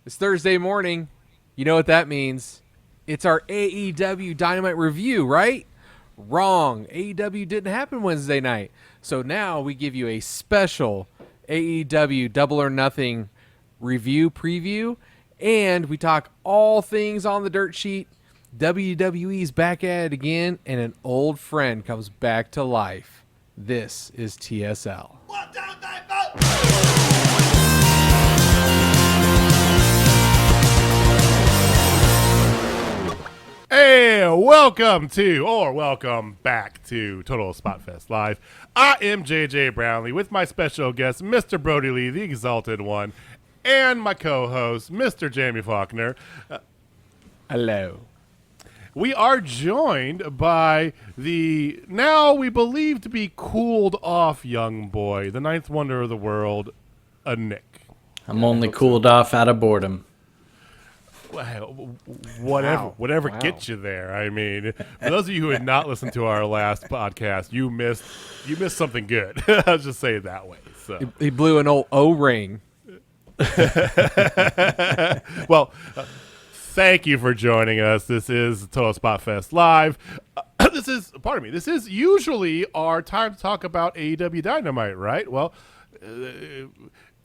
It's Thursday morning. You know what that means. It's our AEW Dynamite review, right? Wrong. AEW didn't happen Wednesday night. So now we give you a special AEW Double or Nothing review preview. And we talk all things on the dirt sheet. WWE's back at it again, and an old friend comes back to life. This is TSL. 1, 2, 3, 4. Hey, welcome back to Total Spotfest Live. I am JJ Brownlee with my special guest, Mr. Brody Lee, the Exalted One, and my co-host, Mr. Jamie Faulkner. Hello. We are joined by the now we believe to be cooled off young boy, the ninth wonder of the world, Nick. I'm only cooled off out of boredom. Whatever gets you there. I mean, for those of you who had not listened to our last podcast, you missed something good. I'll just say it that way. So He blew an old O-ring. well, thank you for joining us. This is Total Spotfest Live. This is usually our time to talk about AEW Dynamite, right? Well,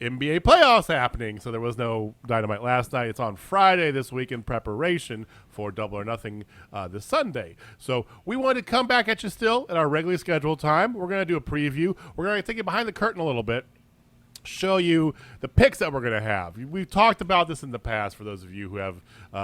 NBA playoffs happening, so there was no Dynamite last night. It's on Friday this week in preparation for Double or Nothing this Sunday. So we wanted to come back at you still at our regularly scheduled time. We're going to do a preview. We're going to take you behind the curtain a little bit, show you the picks that we're going to have. We've talked about this in the past for those of you who have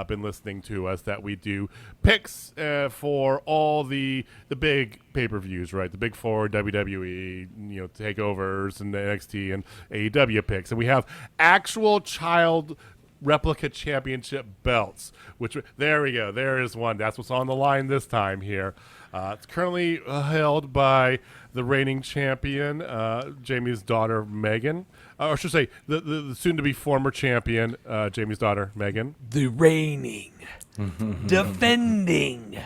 been listening to us, that we do picks for all the big pay-per-views, right? The big four, WWE, takeovers, and the NXT and AEW picks. And we have actual child replica championship belts, which there we go. There is one. That's what's on the line this time here. It's currently held by the reigning champion, Jamie's daughter, Meagan. Or I should say, the soon-to-be former champion, Jamie's daughter, Meagan. The reigning, defending,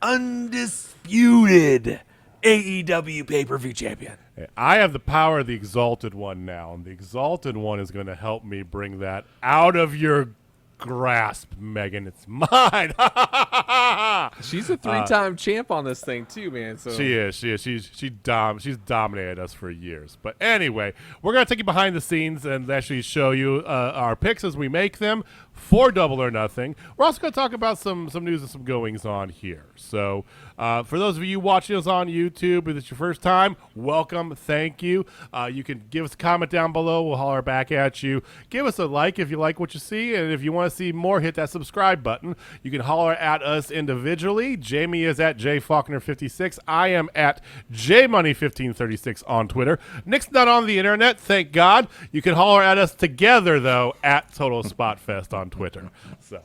undisputed AEW pay-per-view champion. I have the power of the Exalted One now, and the Exalted One is going to help me bring that out of your grasp, Meagan. It's mine. She's a three-time champ on this thing too, man. So She is. She's dominated us for years. But anyway, we're gonna take you behind the scenes and actually show you our picks as we make them for Double or Nothing. We're also gonna talk about some news and some goings on here. So for those of you watching us on YouTube, if it's your first time, welcome. Thank you. You can give us a comment down below. We'll holler back at you. Give us a like if you like what you see, and if you want to see more, hit that subscribe button. You can holler at us individually. Jamie is at jfaulkner56. I am at jmoney1536 on Twitter. Nick's not on the internet, thank God. You can holler at us together, though, at Total Spotfest on Twitter. So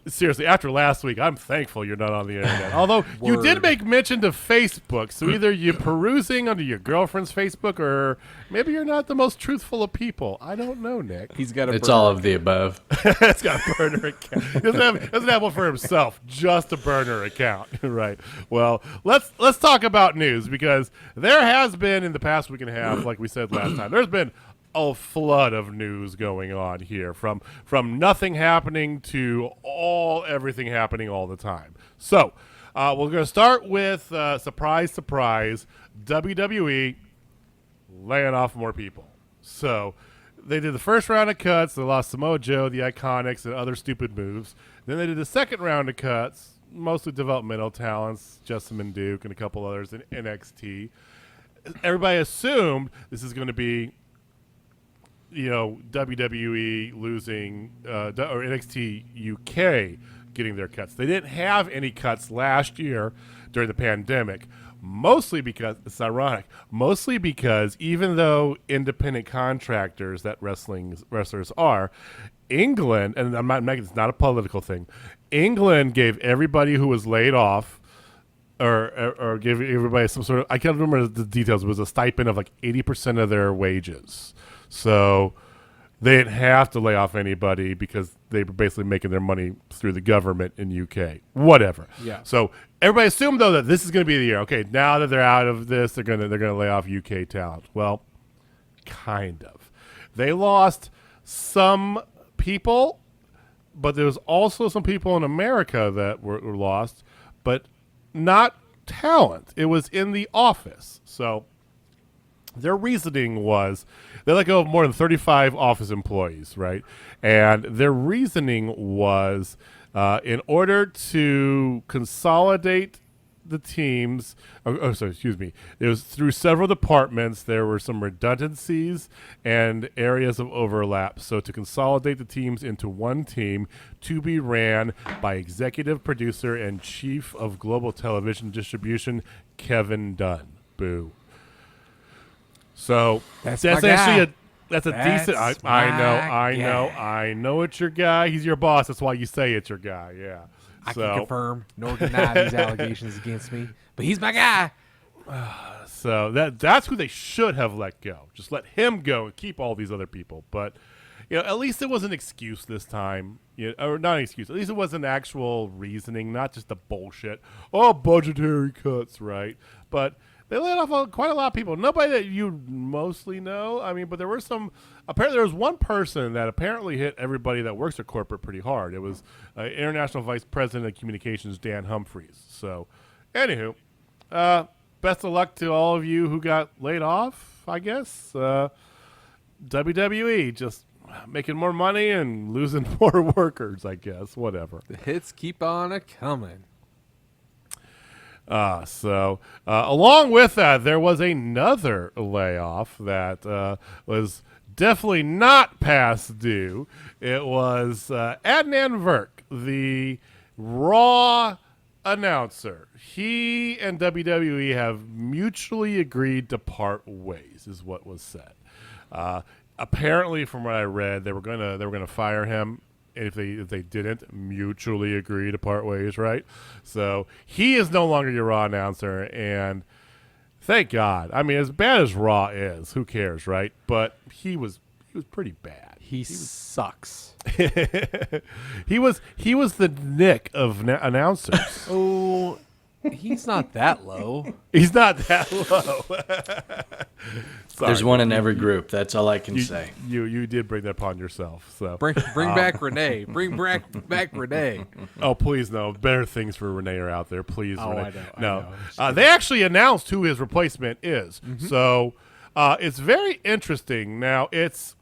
seriously, after last week, I'm thankful you're not on the internet. Although you did make mention to Facebook, so either you're perusing under your girlfriend's Facebook, or maybe you're not the most truthful of people. I don't know, Nick. he's got a. It's all of the above. It's got a burner account. He doesn't have one for himself, just a burner account. Right. Well, let's talk about news, because there has been in the past week and a half, like we said last time, there's been a flood of news going on here, from nothing happening to everything happening all the time. So we're going to start with surprise, WWE laying off more people. So they did the first round of cuts. They lost Samoa Joe, the Iconics, and other stupid moves. Then they did the second round of cuts, mostly developmental talents, Jessamine Duke and a couple others in NXT. Everybody assumed this is going to be WWE losing, or NXT UK getting their cuts. They didn't have any cuts last year during the pandemic, mostly because, it's ironic, even though independent contractors that wrestlers are, England, and I'm not making, it's not a political thing, England gave everybody who was laid off, or give everybody some sort of, I can't remember the details, it was a stipend of like 80% of their wages. So they didn't have to lay off anybody because they were basically making their money through the government in UK. Whatever. Yeah. So everybody assumed, though, that this is going to be the year. Okay, now that they're out of this, they're going to lay off UK talent. Well, kind of. They lost some people, but there was also some people in America that were lost, but not talent. It was in the office. So their reasoning was they let go of more than 35 office employees, right? And their reasoning was in order to consolidate the teams, excuse me, it was through several departments, there were some redundancies and areas of overlap. So to consolidate the teams into one team to be ran by executive producer and chief of global television distribution, Kevin Dunn. Boo. So That's that's my actually guy. that's a That's decent. I know it's your guy. He's your boss. That's why you say it's your guy. Yeah. I can confirm nor deny these allegations against me, but he's my guy. So that's who they should have let go. Just let him go and keep all these other people. But at least it was an excuse this time. Or not an excuse. At least it was an actual reasoning, not just the bullshit. Oh, budgetary cuts, right? But they laid off quite a lot of people. Nobody that you mostly know. I mean, but there were some. Apparently, there was one person that apparently hit everybody that works at corporate pretty hard. It was International Vice President of Communications, Dan Humphreys. So, anywho, best of luck to all of you who got laid off, I guess. WWE just making more money and losing more workers, I guess. Whatever. The hits keep on a-coming. Along with that, there was another layoff that was definitely not past due. It was Adnan Virk, the Raw announcer. He and WWE have mutually agreed to part ways, is what was said. Apparently, from what I read, they were gonna fire him if they didn't mutually agree to part ways, right? So he is no longer your Raw announcer, and thank God. I mean, as bad as Raw is, who cares, right? But he was pretty bad. He sucks. he was the Nick of announcers. Oh, he's not that low. He's not that low. Sorry. There's one in every group. That's all I can say. You did bring that upon yourself. So Bring back Renee. Bring back Renee. Oh, please no. Better things for Renee are out there. Please, Oh, Renee. I know. They actually announced who his replacement is. Mm-hmm. So it's very interesting. Now it's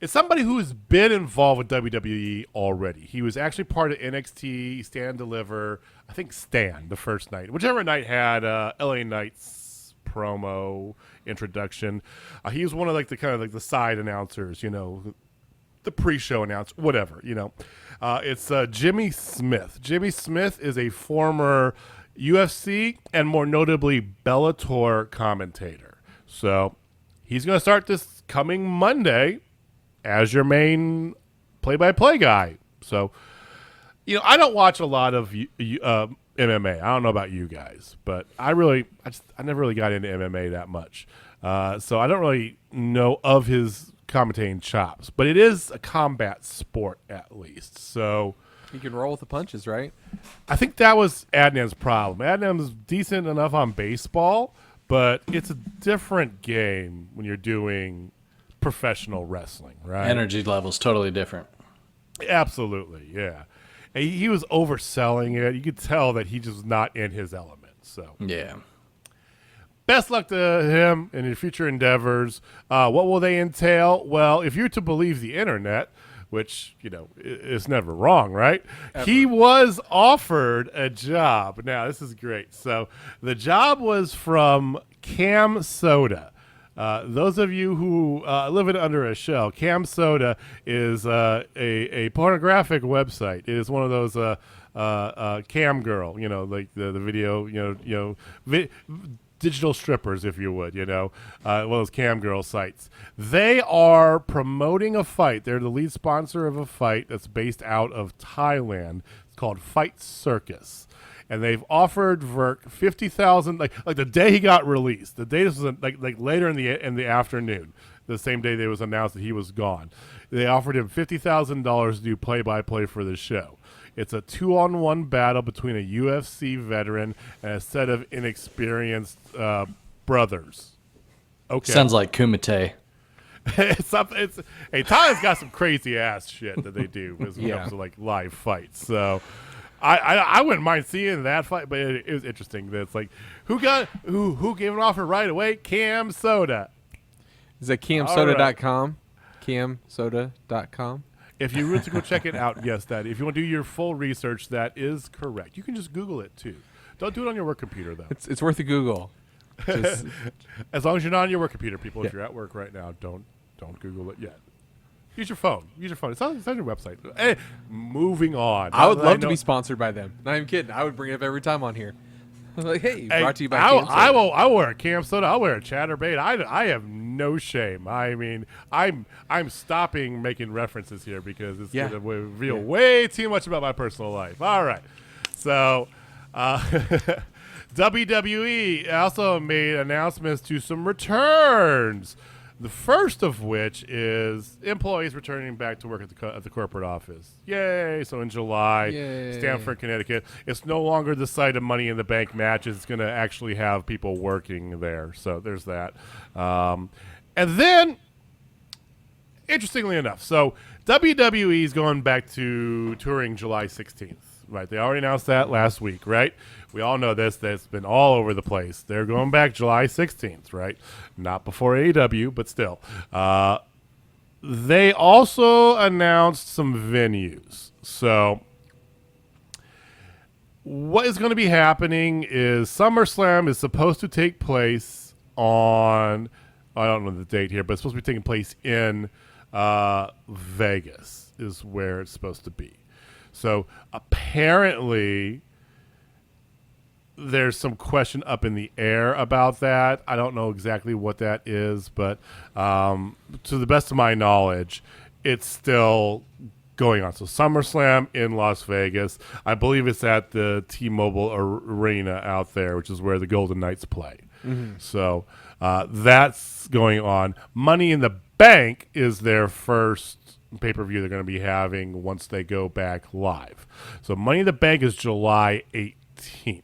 somebody who's been involved with WWE already. He was actually part of NXT Stand and Deliver. I think Stand the first night, whichever night had LA Knight's promo introduction. He was one of the side announcers, the pre-show announcer, whatever. It's Jimmy Smith. Jimmy Smith is a former UFC and more notably Bellator commentator. So he's going to start this coming Monday as your main play-by-play guy. So, I don't watch a lot of MMA. I don't know about you guys, but I never really got into MMA that much. So I don't really know of his commentating chops, but it is a combat sport at least. So He can roll with the punches, right? I think that was Adnan's problem. Adnan's decent enough on baseball, but it's a different game when you're doing professional wrestling, right? Energy levels totally different. Absolutely, yeah. And he was overselling it. You could tell that he just was not in his element. So Yeah. best luck to him in his future endeavors. What will they entail? Well, if you're to believe the internet, which, is never wrong, right? Ever. He was offered a job. Now, this is great. So the job was from Cam Soda. Those of you who live under a shell, Cam Soda is a pornographic website. It is one of those cam girl, like the video, digital strippers, if you would, one of those cam girl sites. They are promoting a fight. They're the lead sponsor of a fight that's based out of Thailand. It's called Fight Circus. And they've offered Virk $50,000, like the day he got released. The day this was like later in the afternoon, the same day they was announced that he was gone. They offered him $50,000 to do play-by-play for the show. It's a 2-on-1 battle between a UFC veteran and a set of inexperienced brothers. Okay, Sounds like Kumite. Hey, Thailand's got some crazy ass shit that they do when it Yeah. comes to like live fights. So I wouldn't mind seeing that fight, but it was interesting that it's like who gave an offer right away? Cam Soda. Is that camsoda.com? Camsoda.com? If you want to go check it out, yes, that. If you want to do your full research, that is correct. You can just Google it too. Don't do it on your work computer though. It's worth a Google. Just, As long as you're not on your work computer, people. Yeah. If you're at work right now, don't Google it yet. Use your phone. It's on your website. Hey, moving on. I would Now that love to know- be sponsored by them. Not even kidding. I would bring it up every time on here. Like, hey, Hey, brought to you by I Camsoda. will wear a Cam Soda. I'll wear a Chatterbait. I have no shame. I mean, I'm stopping making references here because it's Yeah. going to reveal way too much about my personal life. All right. So, WWE also made announcements to some returns. The first of which is employees returning back to work at the corporate office. Yay! So in July, Yay. Stamford, Connecticut, it's no longer the site of Money in the Bank matches. It's going to actually have people working there. So there's that. And then, interestingly enough, so WWE is going back to touring July 16th. Right, they already announced that last week, right? We all know this. That's been all over the place. They're going back July 16th, right? Not before AEW, but still. They also announced some venues. So what is going to be happening is SummerSlam is supposed to take place on, I don't know the date here, but it's supposed to be taking place in Vegas is where it's supposed to be. So apparently there's some question up in the air about that. I don't know exactly what that is, but to the best of my knowledge, it's still going on. So SummerSlam in Las Vegas. I believe it's at the T-Mobile Arena out there, which is where the Golden Knights play. Mm-hmm. So that's going on. Money in the Bank is their first pay-per-view they're going to be having once they go back live. So Money in the Bank is July 18th.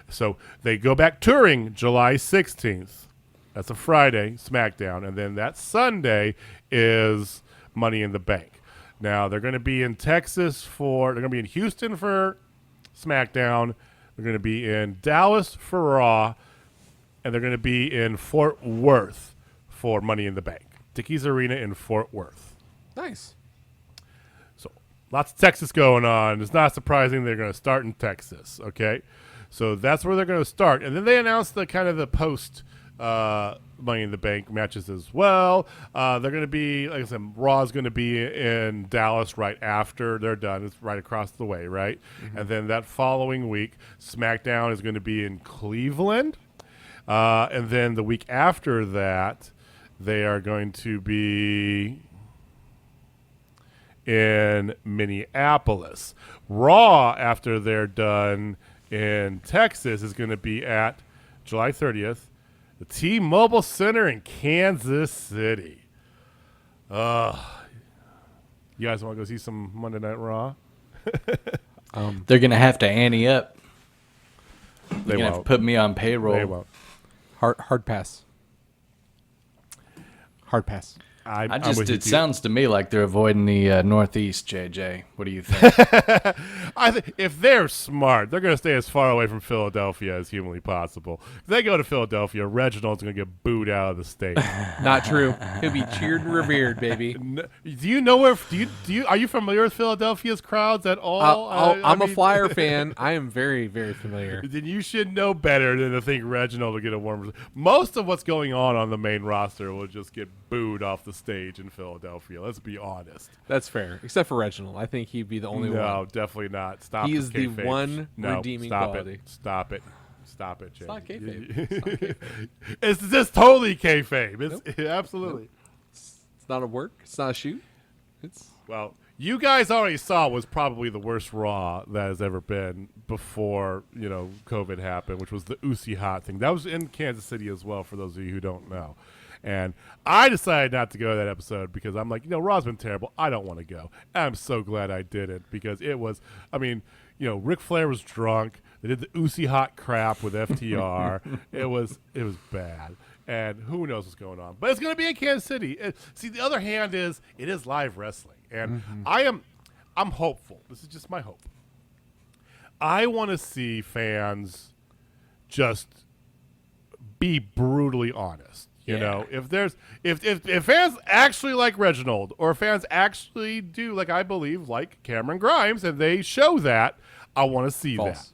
So they go back touring July 16th. That's a Friday, SmackDown. And then that Sunday is Money in the Bank. Now, they're going to be in Texas they're going to be in Houston for SmackDown. They're going to be in Dallas for Raw. And they're going to be in Fort Worth for Money in the Bank. Dickies Arena in Fort Worth. Nice. So lots of Texas going on. It's not surprising they're going to start in Texas. Okay, so that's where they're going to start, and then they announced the kind of the post Money in the Bank matches as well. They're going to be, like I said, Raw is going to be in Dallas right after they're done. It's right across the way, right? Mm-hmm. And then that following week, SmackDown is going to be in Cleveland, and then the week after that, they are going to be in Minneapolis. Raw, after they're done in Texas, is going to be at July 30th, the T-Mobile Center in Kansas City. You guys want to go see some Monday Night Raw? They're going to have to ante up. They They're going to have to won't. put me on payroll. They won't. Hard pass. Hard pass. It sounds to me like they're avoiding the Northeast, JJ. What do you think? I think if they're smart, they're going to stay as far away from Philadelphia as humanly possible. If they go to Philadelphia, Reginald's going to get booed out of the state. Not true. He'll be cheered and revered, baby. Do you know where? Are you familiar with Philadelphia's crowds at all? I'm a Flyer fan. I am very, very familiar. Then you should know better than to think Reginald will get a warm. Most of what's going on the main roster will just get booed off the stage in Philadelphia. Let's be honest. That's fair, except for Reginald. I think he'd be the only one. No, definitely not. Stop. He this is the kayfabe. one No, redeeming stop quality. It. Stop it. Stop it, Jay. It's not kayfabe. It's not kayfabe. It's just totally kayfabe. It's absolutely. Nope. It's not a work. It's not a shoot. It's Well, you guys already saw was probably the worst Raw that has ever been before, COVID happened, which was the Uzi Hot thing. That was in Kansas City as well, for those of you who don't know. And I decided not to go to that episode because I'm like, Raw's been terrible. I don't want to go. And I'm so glad I didn't because it was, Ric Flair was drunk. They did the Uzi Hot crap with FTR. It was bad. and who knows what's going on. But it's going to be in Kansas City. See, the other hand is it is live wrestling, and I'm hopeful. This is just my hope. I want to see fans just be brutally honest. You know, if fans actually like Reginald, or fans actually do, like I believe, like Cameron Grimes, and they show that, I want to see that.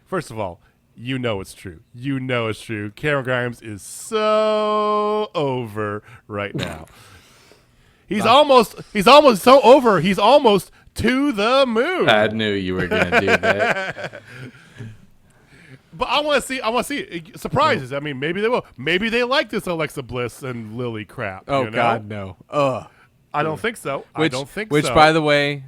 First of all, you know it's true. You know it's true. Cameron Grimes is so over right now. He's almost so over. He's almost to the moon. I knew you were gonna do that. But I want to see surprises. I mean, maybe they will. Maybe they like this Alexa Bliss and Lily crap. Oh you know? God, no. Ugh. I don't think so. I don't think which, so. by the way,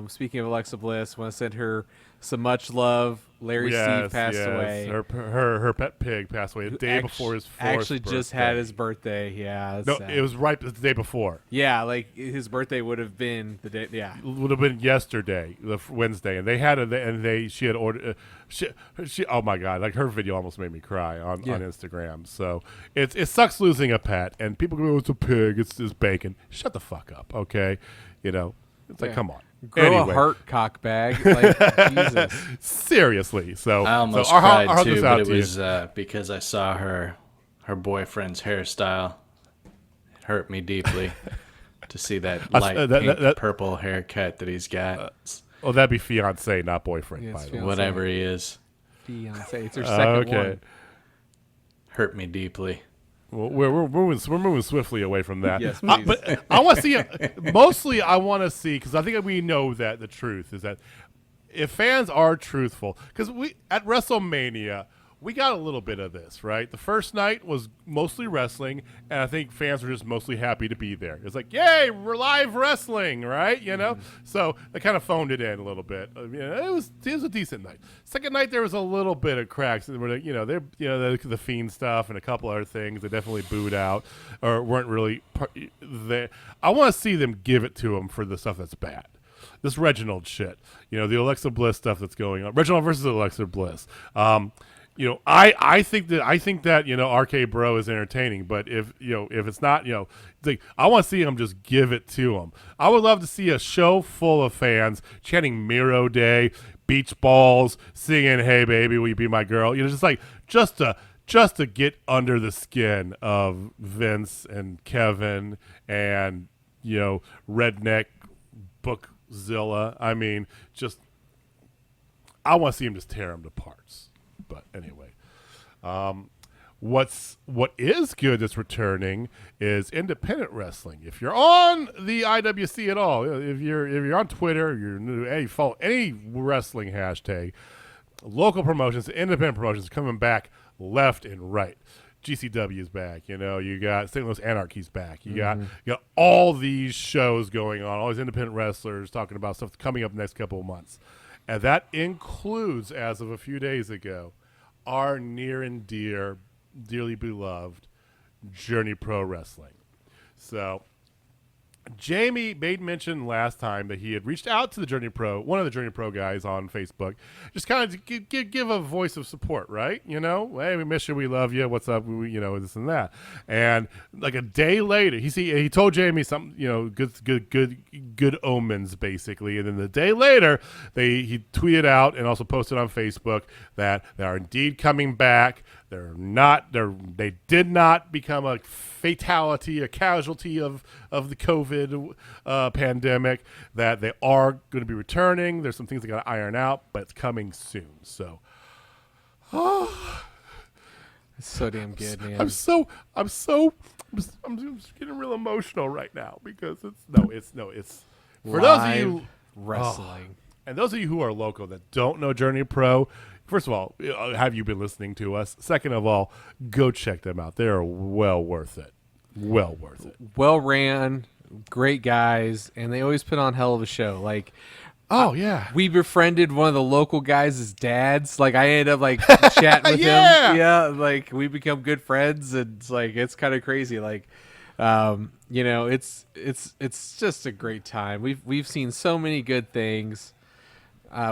speaking of Alexa Bliss, want to send her some much love. Larry Steve passed away. Her pet pig passed away the day before his fourth actually birthday. Just had his birthday. Yeah. No, sad. it was right the day before. Yeah, like his birthday would have been the day. Yeah, Would have been yesterday, Wednesday, and she had ordered. She oh my God, like her video almost made me cry on Instagram. So it sucks losing a pet, and people go, it's a pig, it's bacon. Shut the fuck up, okay? You know, it's like, come on. Grow a heart cock bag. Like, Jesus. Seriously. So I almost our cried heart too, goes out but it to you. was because I saw her boyfriend's hairstyle. It hurt me deeply to see that light pink purple haircut that he's got. Oh, that'd be fiance, not boyfriend, Yeah, by the way. Whatever he is. Fiance. It's her second one. Hurt me deeply. Well, we're moving swiftly away from that. Yes, please. But I want to see mostly I want to see, because I think we know that the truth is that if fans are truthful, because we at WrestleMania we got a little bit of this, right? The first night was mostly wrestling, and I think fans were just mostly happy to be there. It's like, yay, we're live wrestling, right? You know, so they kind of phoned it in a little bit. It was a decent night. Second night there was a little bit of cracks. The Fiend stuff and a couple other things they definitely booed out or weren't really there. I want to see them give it to them for the stuff that's bad. This Reginald shit, the Alexa Bliss stuff that's going on. Reginald versus Alexa Bliss. I think that RK Bro is entertaining, but if it's not, it's like, I want to see him just give it to him. I would love to see a show full of fans chanting Miro Day, beach balls, singing "Hey baby, will you be my girl?" Just to get under the skin of Vince and Kevin and redneck Bookzilla. I mean, I want to see him just tear them to parts. But anyway, what is good that's returning is independent wrestling. If you're on the IWC at all, if you're on Twitter, you follow any wrestling hashtag, local promotions, independent promotions coming back left and right. GCW is back. You got St. Louis Anarchy's back. You got all these shows going on, all these independent wrestlers talking about stuff coming up the next couple of months. And that includes, as of a few days ago, our near and dearly beloved Journey Pro Wrestling. So Jamie made mention last time that he had reached out to one of the Journey Pro guys on Facebook, just kind of give a voice of support, right? Hey, we miss you, we love you, what's up, this and that. And like a day later, he told Jamie something, good omens basically. And then the day later, he tweeted out and also posted on Facebook that they are indeed coming back. They did not become a fatality, a casualty of the COVID pandemic, that they are going to be returning. There's some things they got to iron out, but it's coming soon. So, it's so damn good, man. I'm just getting real emotional right now because it's for those of you wrestling. And those of you who are local that don't know Journey Pro, first of all, have you been listening to us? Second of all, go check them out. They are well worth it. Well worth it. Well ran, great guys, and they always put on hell of a show. Like, we befriended one of the local guys' dads. Like, I ended up chatting with him. Yeah, like we become good friends, and it's kind of crazy. Like, it's just a great time. We've seen so many good things.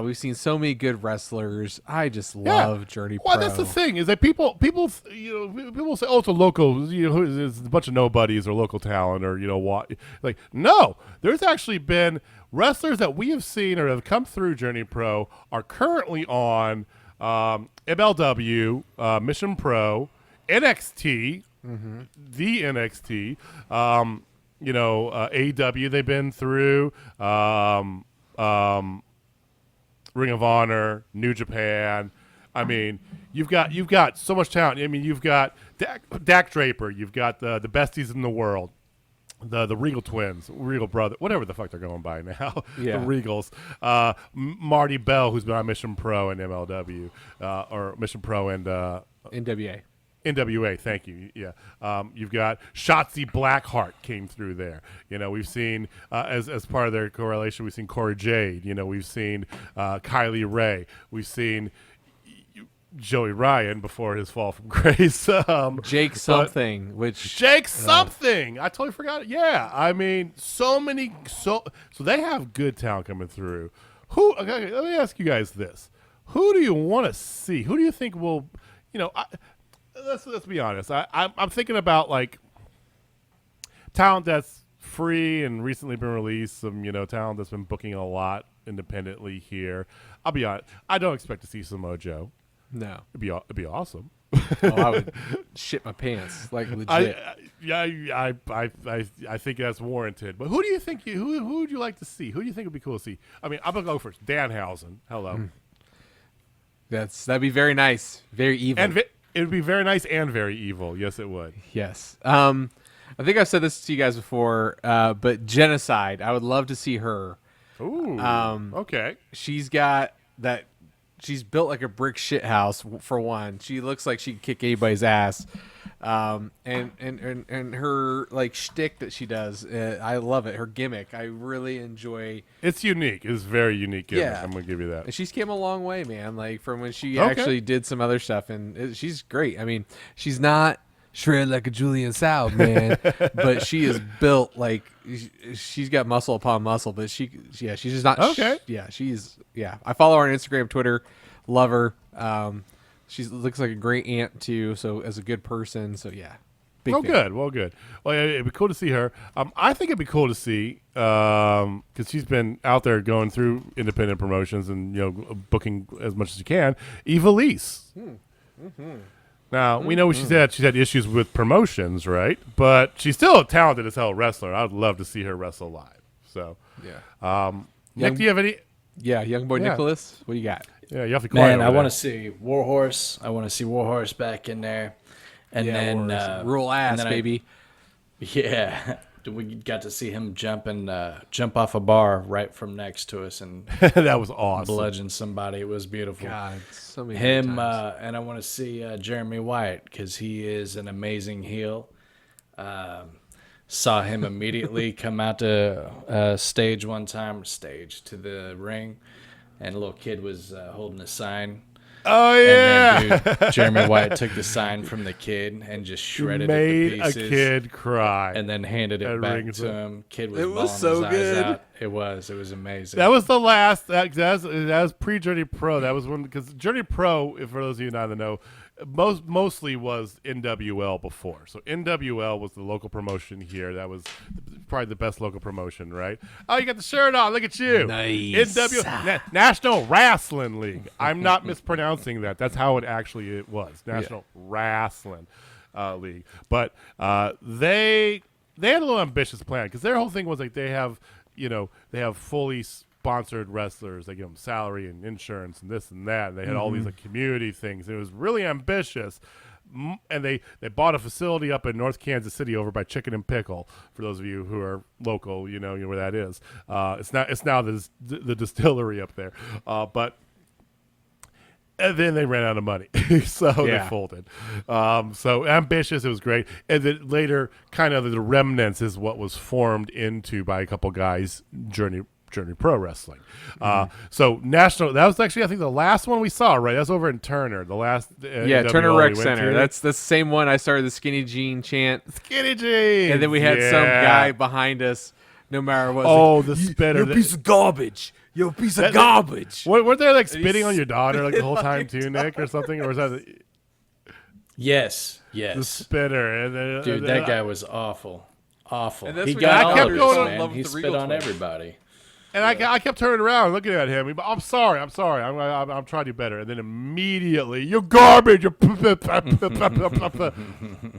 We've seen so many good wrestlers. I just love Journey Pro. Well, that's the thing is that people people say, oh, it's a local, it's a bunch of nobodies or local talent or what. Like, no, there's actually been wrestlers that we have seen or have come through Journey Pro are currently on MLW, Mission Pro, NXT, the NXT, AEW. They've been through. Ring of Honor, New Japan. I mean, you've got so much talent. I mean, you've got Dak Draper. You've got the besties in the world, the Regal twins, Regal brother, whatever the fuck they're going by now. Yeah. The Regals. Marty Bell, who's been on Mission Pro and MLW, or Mission Pro and NWA. NWA, thank you. Yeah, you've got Shotzi Blackheart came through there. We've seen as part of their correlation, we've seen Cora Jade. We've seen Kylie Ray. We've seen Joey Ryan before his fall from grace. Jake something, something. I totally forgot it. Yeah, I mean, so they have good talent coming through. Okay, let me ask you guys this: who do you want to see? Who do you think will, Let's be honest. I'm thinking about like talent that's free and recently been released. Some talent that's been booking a lot independently here. I'll be honest. I don't expect to see Samoa Joe. No, it'd be awesome. I would shit my pants like legit. I think that's warranted. But who do you think? Who would you like to see? Who do you think would be cool to see? I mean, I'm gonna go first. Danhausen. Hello. That'd be very nice. Very evil. And it would be very nice and very evil. Yes, it would. Yes. I think I've said this to you guys before, but Genocide. I would love to see her. Ooh. Okay. She's got that. She's built like a brick shit house for one. She looks like she could kick anybody's ass. And her like shtick that she does, I love it. Her gimmick, I really enjoy. It's unique. It's very unique gimmick. Yeah. I'm gonna give you that. And she's came a long way, man. Like from when she actually did some other stuff, and she's great. I mean, she's not shredded like a Julian Sao, man, but she is built like she's got muscle upon muscle. But she's just not. Okay. I follow her on Instagram, Twitter. Love her. She looks like a great aunt too. So as a good person, so yeah. Big fan. Good. Well, good. Well, yeah, it'd be cool to see her. I think it'd be cool to see because she's been out there going through independent promotions and booking as much as she can. Ivelisse. Now we know she's had issues with promotions, right? But she's still a talented as hell wrestler. I'd love to see her wrestle live. So yeah. Nick, do you have any? Yeah, young boy Nicholas. What do you got? Yeah, you have to quiet. Man, I want to see Warhorse. I want to see Warhorse back in there, and then rule ass, baby. We got to see him jump off a bar right from next to us, and that was awesome. Bludgeon somebody. It was beautiful. God, so many him times. and I want to see Jeremy Wyatt because he is an amazing heel. Saw him immediately come out to stage one time, to the ring, and a little kid was holding a sign. Oh yeah! And then, dude, Jeremy Wyatt took the sign from the kid and just shredded it to pieces. Made a kid cry, and then handed it back to him. Kid was bawling so his good. eyes out. It was amazing. That was the last. That was pre Journey Pro. That was when because Journey Pro, for those of you not to know, mostly was NWL before. So NWL was the local promotion here. That was probably the best local promotion, right? Oh, you got the shirt on. Look at you. Nice. National Wrestling League. I'm not mispronouncing that. That's how it was. National Wrestling League. But they had a little ambitious plan because their whole thing was like they have fully sponsored wrestlers. They give them salary and insurance and this and that. And they had all these like community things. It was really ambitious. And they bought a facility up in North Kansas City over by Chicken and Pickle. For those of you who are local, you know where that is. It's now the distillery up there. And then they ran out of money, so they folded. So ambitious, it was great. And then later, kind of the remnants is what was formed into by a couple guys, Journey Pro Wrestling. So national, that was actually I think the last one we saw, right? That's over in Turner, the last Turner Rec Center. That's the same one I started the Skinny Jean chant. Skinny Jean. And then we had some guy behind us, no matter what. Oh, the spitter. You're a piece of garbage. Yo, piece of garbage. Weren't they like spitting on your daughter like the whole time too, Nick, or something? Or was that Yes. the spitter? And Dude, that guy was awful. And that's He when got I all kept of going this, on man. love He with the spit Regal on twins. everybody. And I kept turning around looking at him. I'm sorry. I'm trying to do better. And then immediately, you're garbage. You're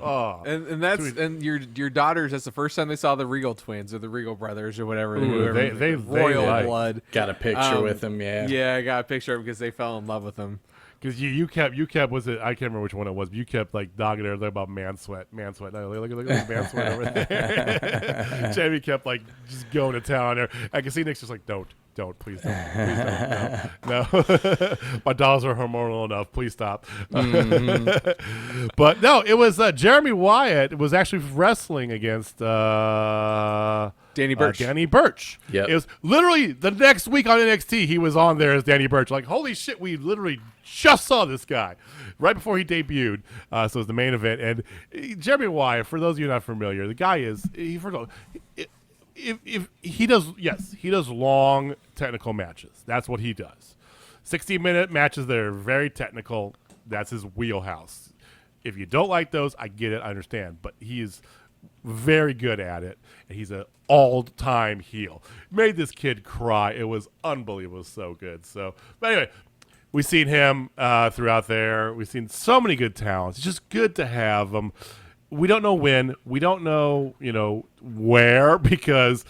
oh. And that's and your daughters. That's the first time they saw the Regal twins or the Regal brothers or whatever. Ooh, they royal like. blood. Got a picture with him, yeah. Yeah, I got a picture of him because they fell in love with him. Because you kept was it? I can't remember which one it was. But you kept like dogging her about man sweat. No, look at man sweat over there. Jamie kept like just going to town there. I can see Nick's just like, please don't, no. My dolls are hormonal enough. Please stop. But no, it was Jeremy Wyatt was actually wrestling against Danny Burch. Danny Burch. Yep. It was literally the next week on NXT. He was on there as Danny Burch. Like, holy shit, we literally just saw this guy right before he debuted. So it was the main event. And Jeremy Wyatt, for those of you not familiar, the guy is if he does long technical matches. That's what he does. 60-minute matches that are very technical. That's his wheelhouse. If you don't like those, I get it, I understand. But he is very good at it, and he's an all-time heel. Made this kid cry. It was unbelievable. It was so good. So, but anyway, we've seen him throughout there. We've seen so many good talents. It's just good to have them. We don't know when. We don't know, where, because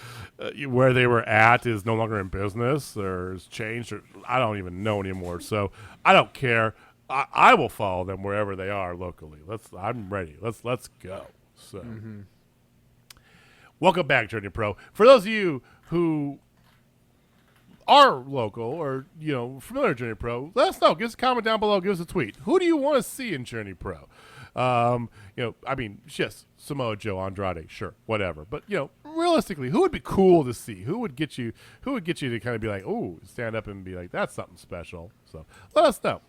where they were at is no longer in business or has changed. Or I don't even know anymore. So I don't care. I will follow them wherever they are locally. I'm ready. Let's go. So, welcome back, Journey Pro. For those of you who are local or familiar with Journey Pro, let us know. Give us a comment down below. Give us a tweet. Who do you want to see in Journey Pro? Just Samoa Joe, Andrade, sure, whatever. But realistically, who would be cool to see? Who would get you to kind of be like, oh, stand up and be like, that's something special. So let us know.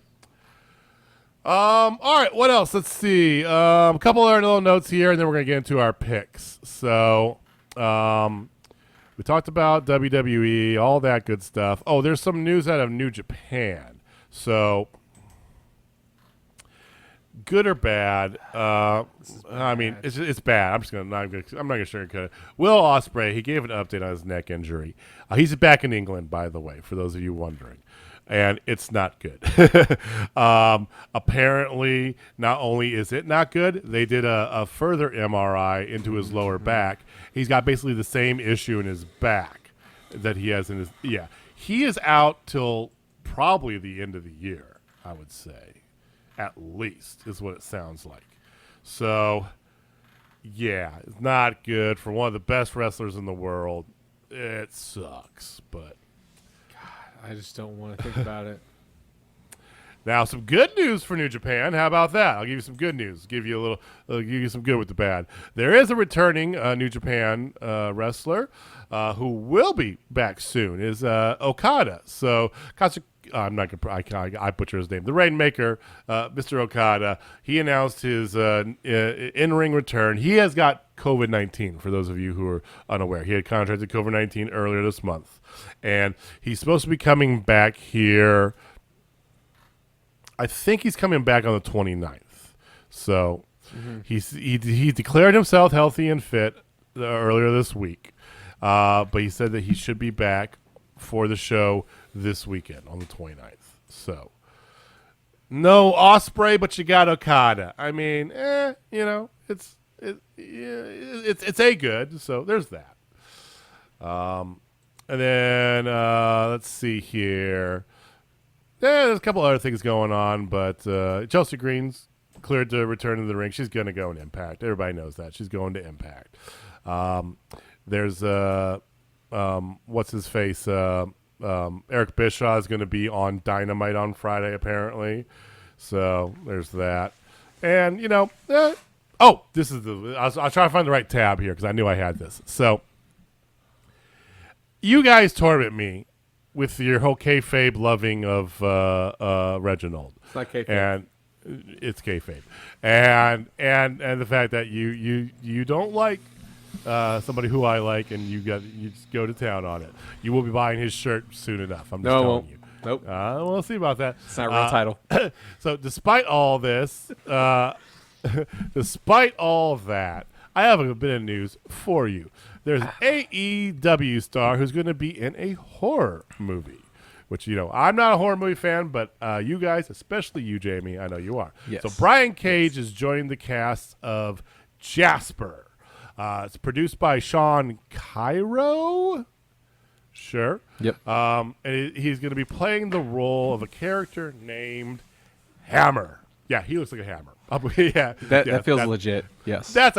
All right, what else? Let's see. A couple other little notes here, and then we're gonna get into our picks. So, we talked about WWE, all that good stuff. Oh, there's some news out of New Japan. So, good or bad? It's bad. I'm not gonna sugarcoat it. Will Ospreay, he gave an update on his neck injury. He's back in England, by the way, for those of you wondering. And it's not good. Apparently, not only is it not good, they did a further MRI into his lower back. He's got basically the same issue in his back that he has in his. Yeah, he is out till probably the end of the year, I would say. At least is what it sounds like. So, yeah, it's not good for one of the best wrestlers in the world. It sucks, but. I just don't want to think about it. Now, some good news for New Japan. How about that? I'll give you some good news. Give you some good with the bad. There is a returning New Japan wrestler who will be back soon. Is Okada. So, I'm not gonna. I butcher his name. The Rainmaker, Mr. Okada. He announced his in-ring return. He has got COVID-19. For those of you who are unaware, he had contracted COVID-19 earlier this month, and he's supposed to be coming back here. I think he's coming back on the 29th. So he declared himself healthy and fit earlier this week, but he said that he should be back for the show this weekend on the 29th. So no Ospreay, but you got Okada. I mean, it's a good. So there's that. And then let's see here. There's a couple other things going on, but Chelsea Green's cleared to return to the ring. She's going to go in Impact. Everybody knows that. She's going to Impact. There's what's his face? Eric Bischoff is going to be on Dynamite on Friday, apparently. So there's that. And, this is I'll try to find the right tab here because I knew I had this. So you guys torment me with your whole kayfabe loving of Reginald. It's not kayfabe. And it's kayfabe. And the fact that you don't like somebody who I like, and you just go to town on it. You will be buying his shirt soon enough. I'm just No, I telling won't. you. Nope. We'll see about that. It's not a real title. So despite all this, despite all that, I have a bit of news for you. There's an AEW star who's going to be in a horror movie, which, I'm not a horror movie fan, but you guys, especially you, Jamie, I know you are. Yes. So Brian Cage is joining the cast of Jasper. It's produced by Sean Cairo. Sure. Yep. And he's going to be playing the role of a character named Hammer. Yeah, he looks like a hammer. That feels legit. Yes. That's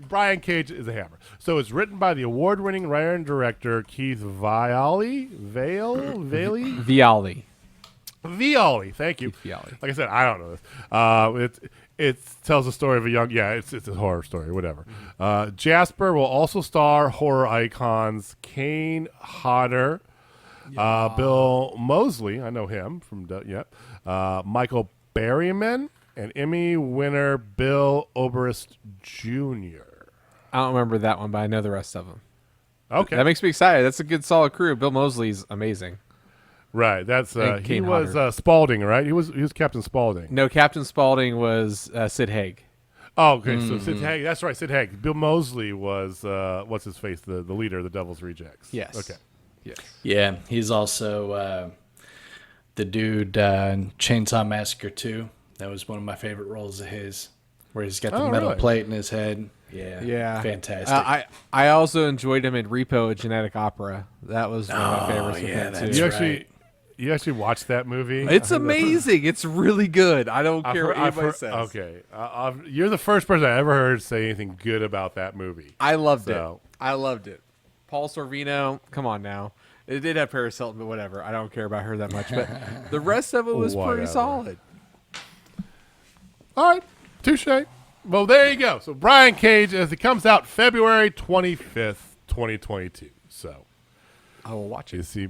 Brian Cage is a hammer. So it's written by the award-winning writer and director Keith Vialli. Vialli. Thank you. Vialli. Like I said, I don't know this. It tells the story of a young. Yeah, it's a horror story. Whatever. Jasper will also star horror icons Kane Hodder, Bill Moseley. I know him from Michael Berryman, and Emmy winner Bill Oberst Jr. I don't remember that one, but I know the rest of them. Okay, that makes me excited. That's a good, solid crew. Bill Moseley's amazing. Right, that's he was Hodder. Spalding, right? He was Captain Spalding. No, Captain Spaulding was Sid Haig. Oh, okay. So Sid Haig, that's right, Sid Haig. Bill Moseley was what's his face, the leader of the Devil's Rejects. Yes. Okay. Yes. Yeah, he's also the dude in Chainsaw Massacre 2. That was one of my favorite roles of his, where he's got the metal plate in his head. Yeah, fantastic. I also enjoyed him in Repo, a Genetic Opera. That was one of my favorites. Yeah, with him too. You actually watched that movie? It's amazing. It's really good. I don't care what anybody says. Okay. You're the first person I ever heard say anything good about that movie. I loved it. Paul Sorvino, come on now. It did have Paris Hilton, but whatever. I don't care about her that much. But the rest of it was pretty solid. All right. Touche. Well, there you go. So Brian Cage, as it comes out February 25th, 2022. So I will watch you it. see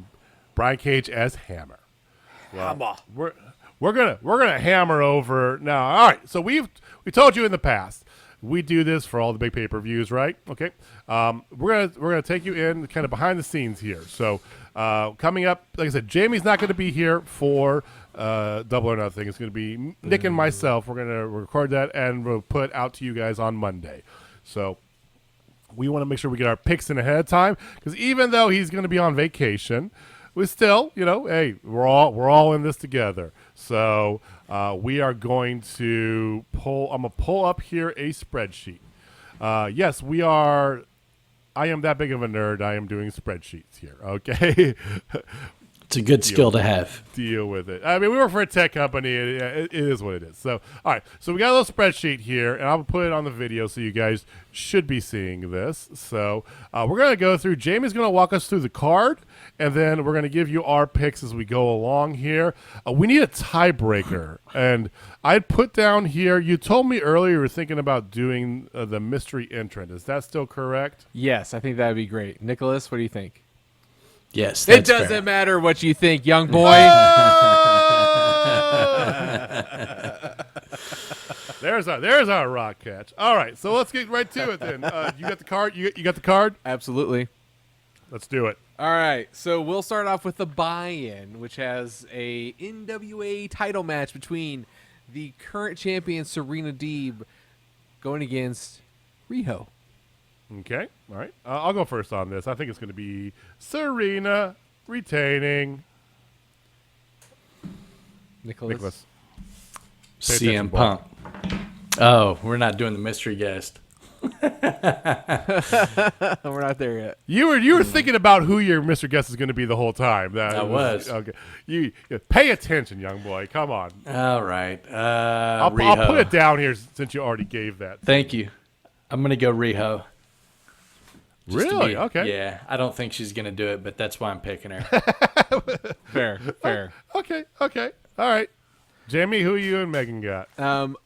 Brian Cage as Hammer. Hammer. We're gonna hammer over now. All right. So we told you in the past we do this for all the big pay-per-views, right? Okay. We're gonna take you in kind of behind the scenes here. So coming up, like I said, Jamie's not going to be here for Double or Nothing. It's going to be Nick and myself. We're going to record that and we'll put out to you guys on Monday. So we want to make sure we get our picks in ahead of time, because even though he's going to be on vacation, we still, hey, we're all in this together. So we are going to pull. I'm going to pull up here a spreadsheet. Yes, we are. I am that big of a nerd. I am doing spreadsheets here. Okay. It's a good skill to have. Deal with it. I mean, we work for a tech company. It is what it is. So, all right. So we got a little spreadsheet here, and I'll put it on the video, so you guys should be seeing this. So we're going to go through. Jamie's going to walk us through the card, and then we're going to give you our picks as we go along here. We need a tiebreaker, and I'd put down here, you told me earlier you were thinking about doing the mystery entrant. Is that still correct? Yes, I think that would be great. Nicholas, what do you think? Yes, that's it doesn't fair. matter what you think, young boy. There's our rock catch. All right, so let's get right to it then. You got the card? You got the card? Absolutely. Let's do it. All right, so we'll start off with the buy-in, which has a NWA title match between the current champion Serena Deeb going against Riho. Okay, all right. I'll go first on this. I think it's going to be Serena retaining. Nicholas. CM Punk. Oh, we're not doing the mystery guest. We're not there yet. You were thinking about who your Mr. Guest is going to be the whole time. I was. Okay. You pay attention, young boy. Come on. All right. I'll put it down here since you already gave that. Thank you. I'm going to go Riho. Really? Okay. Yeah. I don't think she's going to do it, but that's why I'm picking her. Fair. Okay. All right. Jamie, who you and Meagan got?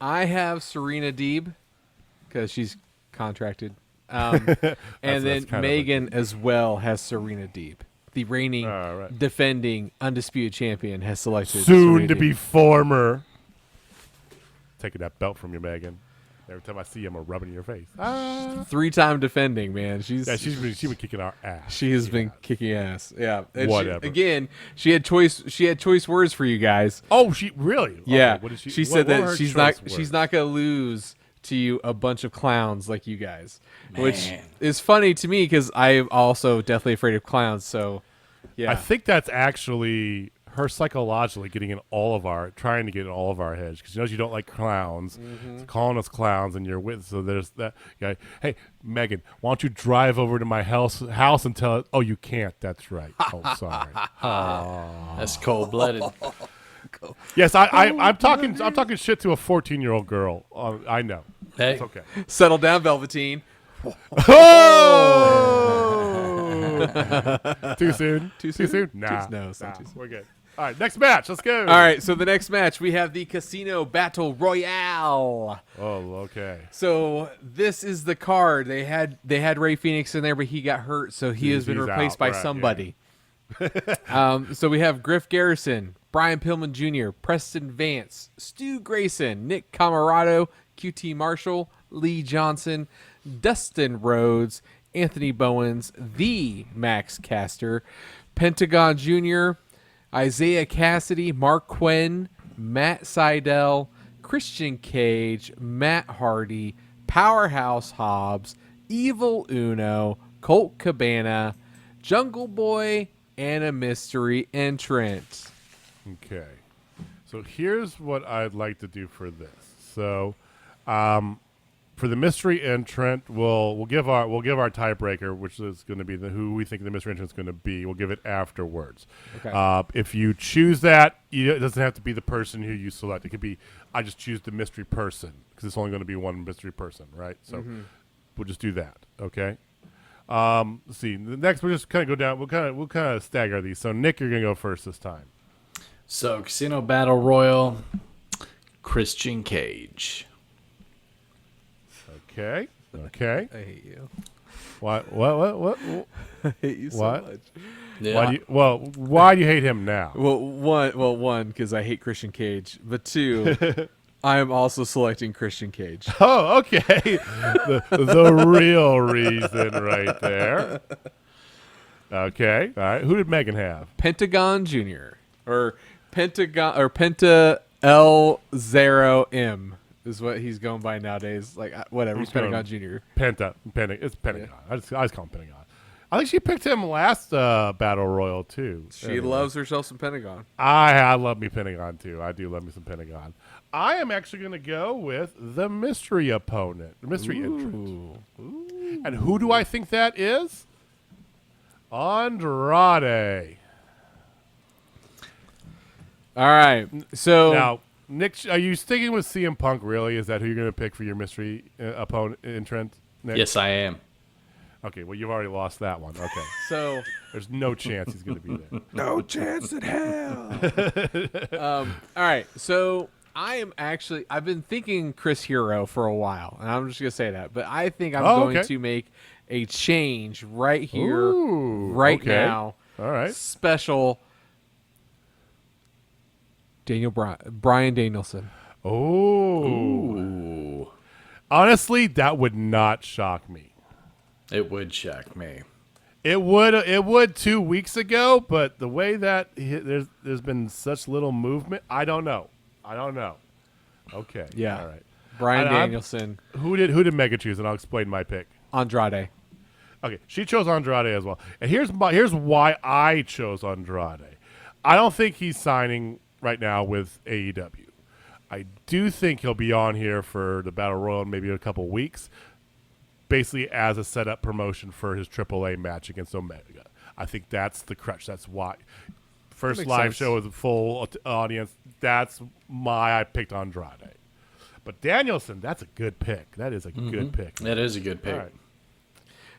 I have Serena Deeb because she's contracted. And then Meagan as well has Serena Deeb. The reigning, defending, undisputed champion has selected soon Serena to Deeb. be former. Taking that belt from you, Meagan. Every time I see you, I'm gonna rub it in your face. 3-time defending, man. She's been kicking our ass. She has been kicking ass. Yeah. And whatever. She had choice words for you guys. Oh, she really? Yeah. Okay, what did she said that she's not gonna lose to you a bunch of clowns like you guys, which is funny to me because I'm also deathly afraid of clowns. So, yeah. I think that's actually her psychologically trying to get in all of our heads because she knows you don't like clowns, calling us clowns, and you're with. So there's that guy. Hey, Megan, why don't you drive over to my house and tell it? Oh, you can't. That's right. Oh, sorry. That's cold-blooded. Yes, I'm talking shit to a 14-year-old girl. I know. Hey, it's okay. Settle down, Velveteen. Oh! Too soon? Too soon? Nah. No, it's not too soon. We're good. All right, next match. Let's go. All right, so the next match, we have the Casino Battle Royale. Oh, okay. So this is the card. They had Ray Phoenix in there, but he got hurt, so he's been replaced by somebody. Yeah. So we have Griff Garrison, Brian Pillman Jr., Preston Vance, Stu Grayson, Nick Camarado, QT Marshall, Lee Johnson, Dustin Rhodes, Anthony Bowens, the Max Caster, Pentagon Jr., Isaiah Cassidy, Mark Quinn, Matt Seidel, Christian Cage, Matt Hardy, Powerhouse Hobbs, Evil Uno, Colt Cabana, Jungle Boy, and a mystery entrant. Okay. So here's what I'd like to do for this. So for the mystery entrant, we'll give our tiebreaker, which is going to be who we think the mystery entrant is going to be. We'll give it afterwards. Okay. If you choose that, it doesn't have to be the person who you select. It could be I just choose the mystery person because it's only going to be one mystery person, right? So we'll just do that. Okay. Let's see. The next, we'll just kind of go down. We'll kind of stagger these. So Nick, you're going to go first this time. So Casino Battle Royal, Christian Cage. Okay. I hate you. What? I hate you so much. Yeah. Why do you hate him now? One, because I hate Christian Cage, but two, I am also selecting Christian Cage. Oh, okay. the real reason right there. Okay. All right. Who did Megan have? Pentagon Jr. or Penta L0M is what he's going by nowadays. Like whatever, he's Pentagon Jr. Pentagon. It's Pentagon. Yeah. I just call him Pentagon. I think she picked him last Battle Royal too. She loves herself some Pentagon. I love me Pentagon too. I do love me some Pentagon. I am actually going to go with the mystery opponent, the mystery entrant. Ooh. And who do I think that is? Andrade. All right. So now, Nick, are you sticking with CM Punk? Really? Is that who you're going to pick for your mystery opponent entrant? Nick? Yes, I am. Okay, well, you've already lost that one. Okay. So there's no chance he's going to be there. No chance in hell. All right. So I've been thinking Chris Hero for a while, and I'm just going to say that. But I think I'm going to make a change right here, now. All right. Special Brian Danielson. Oh. Honestly, that would not shock me. It would shock me. It would 2 weeks ago, but the way that there's been such little movement, I don't know. Okay. Yeah. All right. Brian Danielson. Who did Megan choose? And I'll explain my pick. Andrade. Okay, she chose Andrade as well. And here's why I chose Andrade. I don't think he's signing right now with AEW. I do think he'll be on here for the Battle Royal in maybe a couple weeks, basically as a setup promotion for his AAA match against Omega. I think that's the crutch. That's why. First live show with a full audience. That's why I picked Andrade. But Danielson, that's a good pick. That is a good pick. That is a good pick. Right.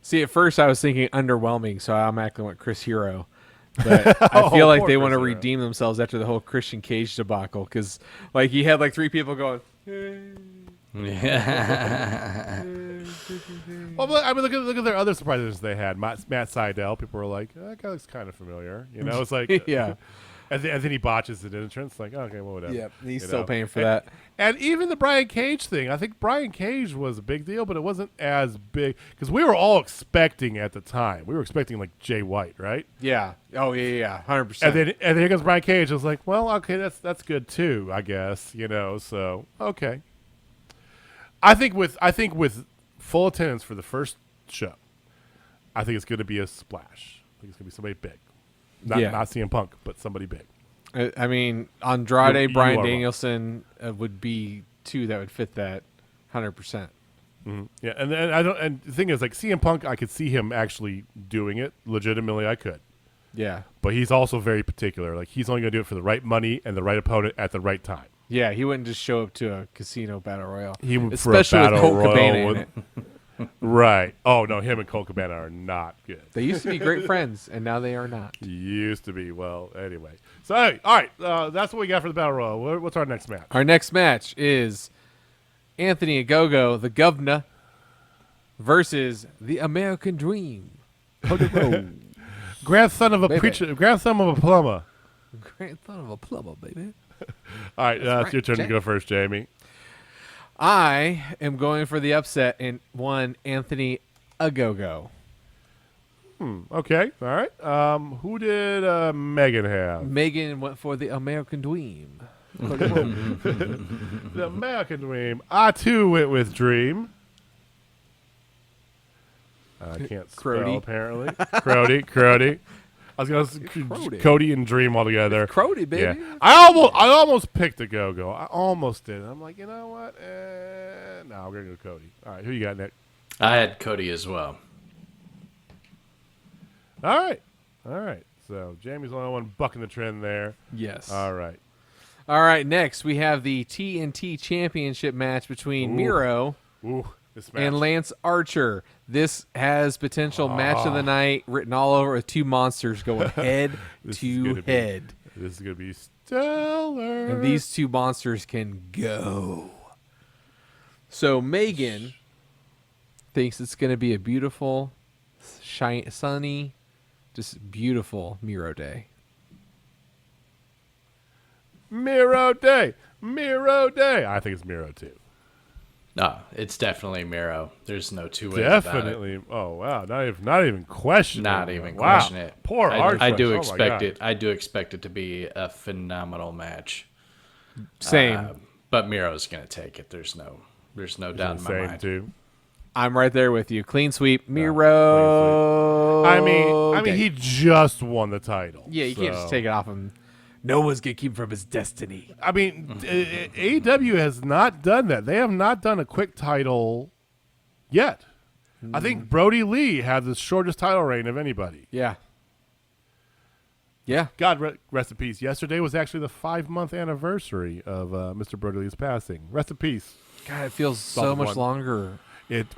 See, at first I was thinking underwhelming, so I automatically went Chris Hero. But I feel like they want to redeem themselves after the whole Christian Cage debacle, because like he had like 3 people going. Yeah. Well, I mean, look at their other surprises they had. Matt Seidel. People were like, that guy looks kind of familiar. You know, it's like Yeah. And then he botches the entrance. Like, okay, well, whatever. Yep, he's still paying for that. And even the Brian Cage thing, I think Brian Cage was a big deal, but it wasn't as big because we were all expecting at the time. We were expecting like Jay White, right? Yeah. Oh yeah, 100%. And then here comes Brian Cage. I was like, well, okay, that's good too, I guess. So okay. I think with full attendance for the first show, I think it's going to be a splash. I think it's going to be somebody big. Not CM Punk, but somebody big. I mean, Andrade, Bryan Danielson would be two that would fit that 100%. Mm-hmm. Yeah, and the thing is, like CM Punk, I could see him actually doing it legitimately. I could. Yeah. But he's also very particular. Like he's only going to do it for the right money and the right opponent at the right time. Yeah, he wouldn't just show up to a casino battle royal. He would, especially for a battle with Colt Cabana in it. Right. Oh, no, him and Colt Cabana are not good. They used to be great friends, and now they are not. Used to be. Well, anyway. So, all right. That's what we got for the Battle Royal. What's our next match? Our next match is Anthony Ogogo, the Governor, versus the American Dream. Grandson of a preacher. Grandson of a plumber. Grandson of a plumber, baby. All right. It's your turn to go first, Jamie. I am going for the upset in one Anthony Ogogo. Okay. All right. Who did Meagan have? Meagan went for the American Dream. The American Dream. I, too, went with Dream. I can't spell, apparently. Crody. I was going to Cody and Dream all together. Crody, baby. Yeah. I almost picked a Go-Go. I almost did. I'm like, you know what? No, I'm going to go Cody. All right, who you got, Nick? I had Cody as well. All right. So Jamie's the only one bucking the trend there. Yes. All right. Next, we have the TNT Championship match between Miro and Lance Archer. This has potential match of the night written all over with two monsters going head to head. This is going to be stellar. And these two monsters can go. So Meagan thinks it's going to be a beautiful, sunny, just beautiful Miro Day. Miro Day. I think it's Miro too. No, it's definitely Miro. There's no two ways about it. Definitely. Oh wow, not even question. Not even question it. Poor Archer. I do expect it. I do expect it to be a phenomenal match. Same. But Miro's going to take it. There's no doubt in my mind. Too. I'm right there with you. Clean sweep, Miro. I mean, he just won the title. Yeah, you can't just take it off him. No one's going to keep him from his destiny. I mean, AEW has not done that. They have not done a quick title yet. I think Brody Lee had the shortest title reign of anybody. Yeah. God rest in peace. Yesterday was actually the 5-month anniversary of Mr. Brody Lee's passing. Rest in peace. God, it feels so much longer. That's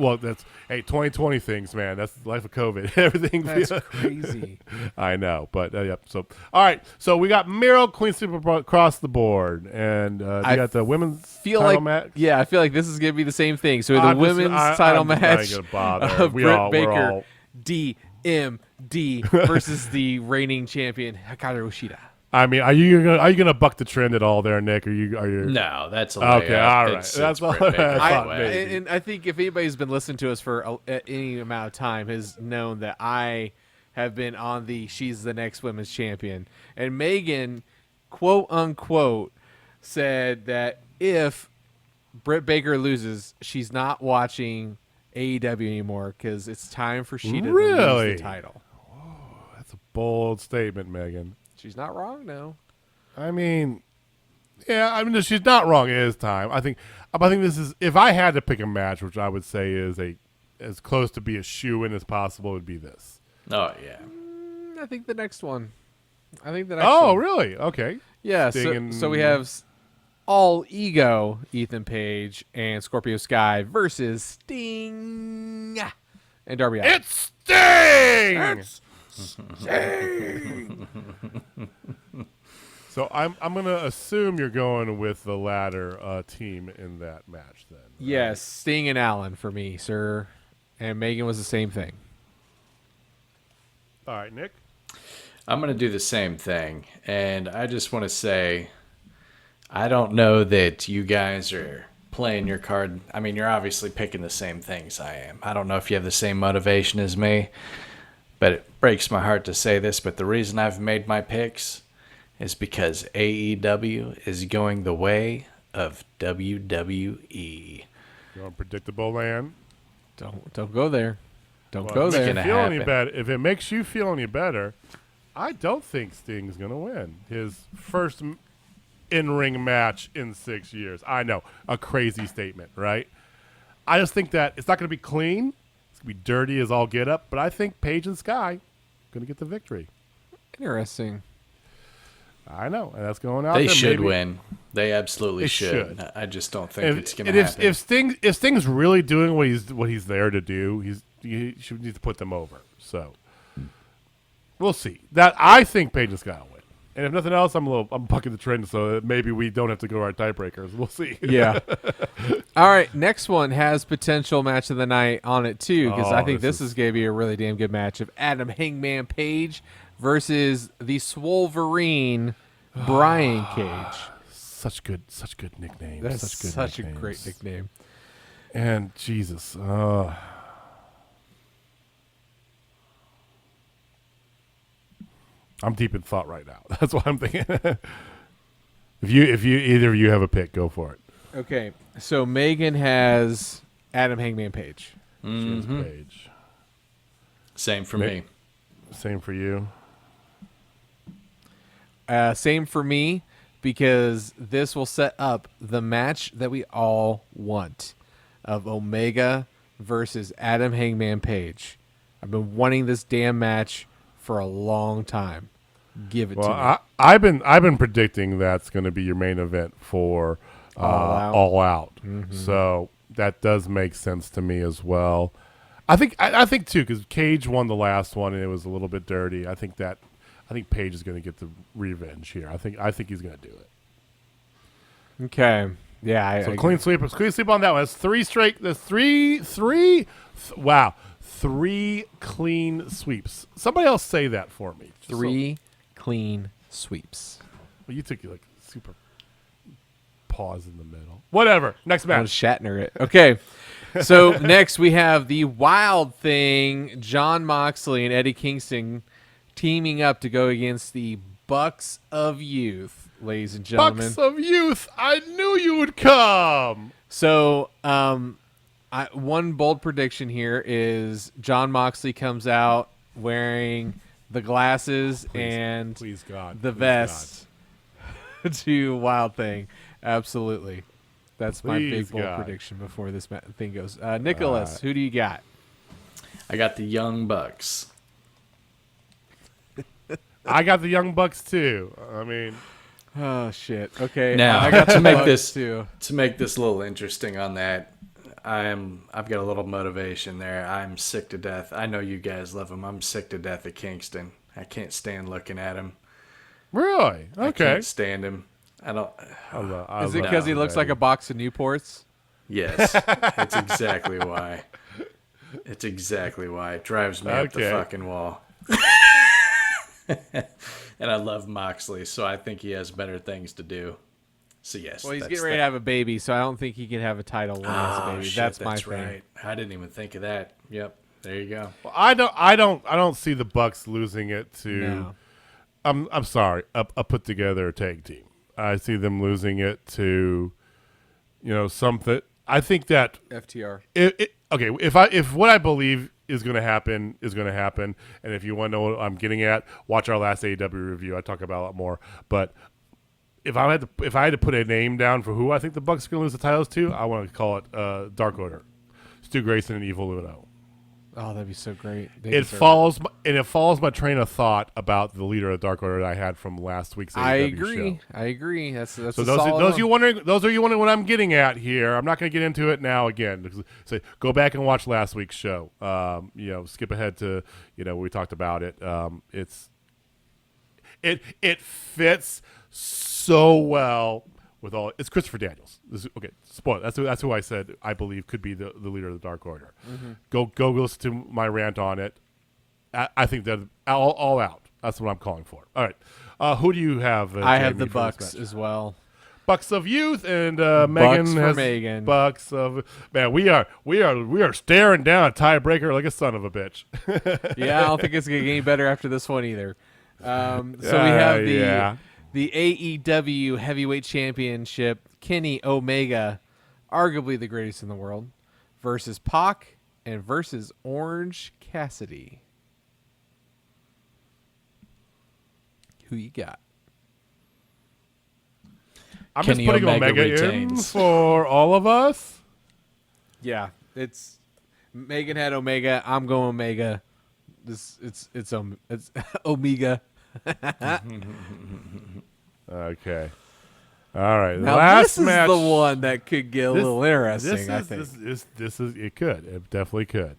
2020 things, man. That's the life of COVID. Everything. That's crazy. I know, but yep. So all right. So we got Miro, Queen Super across the board, and we got the women's title match. Yeah, I feel like this is gonna be the same thing. So the women's title match of Britt Baker, DMD versus the reigning champion Hikaru Shida. I mean, are you gonna buck the trend at all there, Nick? Are you? No, that's a layup. Okay. All right, that's all. And I think if anybody's been listening to us for any amount of time has known that I have been on the she's the next women's champion, and Meagan, quote unquote, said that if Britt Baker loses, she's not watching AEW anymore because it's time for she to lose the title. Oh, that's a bold statement, Meagan. She's not wrong, no. I mean, yeah, I mean, she's not wrong. It is time. I think this is. If I had to pick a match, which I would say is as close to be a shoe-in as possible, would be this. Oh yeah. I think the next one. Really? Okay. Yeah. So we have All Ego Ethan Page and Scorpio Sky versus Sting and Darby Allin. It's Sting. So I'm gonna assume you're going with the latter team in that match then. Right? Yes, Sting and Allin for me, sir. And Meagan was the same thing. All right, Nick. I'm going to do the same thing. And I just want to say, I don't know that you guys are playing your card. I mean, you're obviously picking the same things I am. I don't know if you have the same motivation as me, but it breaks my heart to say this. But the reason I've made my picks is because AEW is going the way of WWE. You're unpredictable land. Don't go there. Don't go there. If it makes you feel any better, I don't think Sting's going to win his first in-ring match in 6 years. I know, a crazy statement, right? I just think that it's not going to be clean. It's going to be dirty as all get up, but I think Paige and Sky going to get the victory. Interesting. I know, and that's going out They there. should win. They absolutely should. I just don't think it's going to happen. If Sting's really doing what he's there to do, he should need to put them over. So we'll see. That I think Paige and Sky will win. And if nothing else, I'm bucking the trend, so that maybe we don't have to go to our tiebreakers. We'll see. Yeah. All right. Next one has potential match of the night on it too, because I think this is going to be a really damn good match of Adam Hangman Page versus the Swolverine Brian Cage. Such good nicknames. That's such a great nickname. And Jesus, I'm deep in thought right now. That's what I'm thinking. if you either of you have a pick, go for it. Okay, so Meagan has Adam Hangman Page. Mm-hmm. Page. Same for me. Same for you. Same for me, because this will set up the match that we all want of Omega versus Adam Hangman Page. I've been wanting this damn match for a long time. Give it to me. I've been predicting that's going to be your main event for All Out. Mm-hmm. So that does make sense to me as well. I think too, because Cage won the last one and it was a little bit dirty. I think Page is going to get the revenge here. I think he's going to do it. Okay. Yeah. So clean sweep on that one. That's three straight. That's three clean sweeps. Somebody else say that for me. Three clean sweeps. Well, you took like super pause in the middle. Whatever. Next match. I was Shatner it. Okay. So next we have the Wild Thing, Jon Moxley and Eddie Kingston teaming up to go against the Bucks of Youth, ladies and gentlemen. Bucks of Youth. I knew you would come. So, one bold prediction here is Jon Moxley comes out wearing the glasses and the vest to Wild Thing. Absolutely. That's my big bold prediction before this thing goes. Nicholas, who do you got? I got the Young Bucks. I got the Young Bucks too. I mean, oh shit. Okay. Now I got to make this too. To make this a little interesting on that, I've got a little motivation there. I'm sick to death. I know you guys love him. I'm sick to death of Kingston. I can't stand looking at him. Really? Okay. I can't stand him. I don't. Is it because he looks like a box of Newports? Yes. That's exactly why. It's exactly why. It drives me up the fucking wall. And I love Moxley, so I think he has better things to do. So yes. Well, he's getting ready to have a baby, so I don't think he can have a title when he has a baby. Shit, that's my thing. right. I didn't even think of that. Yep. There you go. Well, I don't see the Bucks losing it to. No. I'm sorry, a put together tag team. I see them losing it to, something. I think that FTR. Okay, if what I believe is going to happen, and if you want to know what I'm getting at, watch our last AEW review. I talk about a lot more. But if I had to put a name down for who I think the Bucks are going to lose the titles to, I want to call it Dark Order, Stu Grayson and Evil Uno. Oh, that'd be so great. It follows my train of thought about the leader of Dark Order that I had from last week's AEW show. I agree. That's so those are you wondering what I'm getting at here. I'm not going to get into it now again. So go back and watch last week's show. Skip ahead to we talked about it. It fits so well with all. It's Christopher Daniels. Spoil. That's who I said I believe could be the leader of the Dark Order. Mm-hmm. Go listen to my rant on it. I think that all out. That's what I'm calling for. All right. Who do you have? I have the Bucks as well. Bucks of Youth, and Meagan has Meagan. Bucks of man. We are staring down a tiebreaker like a son of a bitch. Yeah, I don't think it's gonna get any better after this one either. So we have the AEW Heavyweight Championship, Kenny Omega, arguably the greatest in the world, versus Pac and versus Orange Cassidy. Who you got? I'm Kenny just putting Omega Omega retains. in for all of us. Yeah, it's Megan had Omega. I'm going Omega. It's Omega. Okay. All right. Now Last this match. is the one that could get a little interesting. I think This is it could. It definitely could.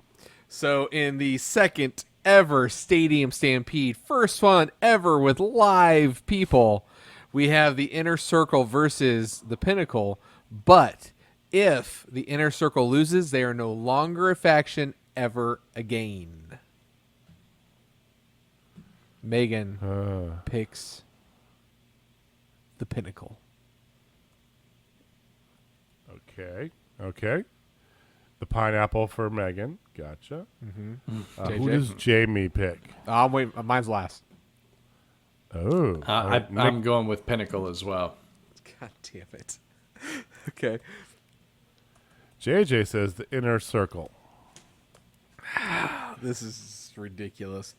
so. In the second ever Stadium Stampede, first one ever with live people, we have the Inner Circle versus the Pinnacle. But if the Inner Circle loses, they are no longer a faction ever again. Megan picks the Pinnacle. Okay. The pineapple for Megan. Gotcha. Who JJ? does Jamie pick? Wait, mine's last. Oh. I'm going with Pinnacle as well. God damn it. Okay. JJ says the Inner Circle. This is ridiculous.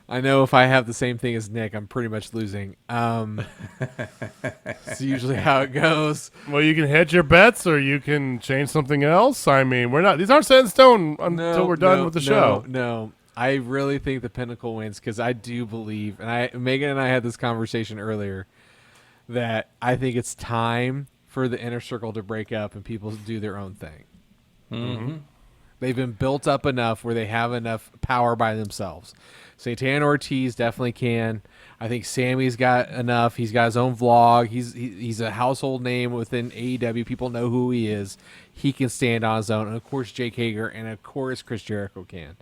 I know if I have the same thing as Nick, I'm pretty much losing. It's usually how it goes. Well, you can hedge your bets, or you can change something else. I mean, these aren't set in stone until we're done with the show. No, I really think the Pinnacle wins because I do believe, and Megan and I had this conversation earlier, that I think it's time for the Inner Circle to break up and people do their own thing. Mm-hmm. They've been built up enough where they have enough power by themselves. Santana Ortiz definitely can. I think Sammy's got enough. He's got his own vlog. He's a household name within AEW. People know who he is. He can stand on his own. And, of course, Jake Hager. And, of course, Chris Jericho can.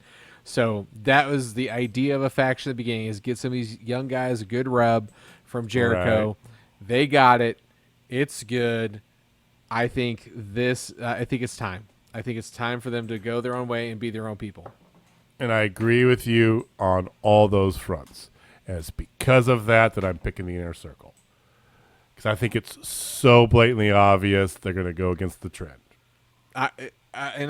So that was the idea of a faction at the beginning, is get some of these young guys a good rub from Jericho. Right. They got it. It's good. I think it's time. I think it's time for them to go their own way and be their own people. And I agree with you on all those fronts. And it's because of that I'm picking the Inner Circle. Because I think it's so blatantly obvious they're going to go against the trend. You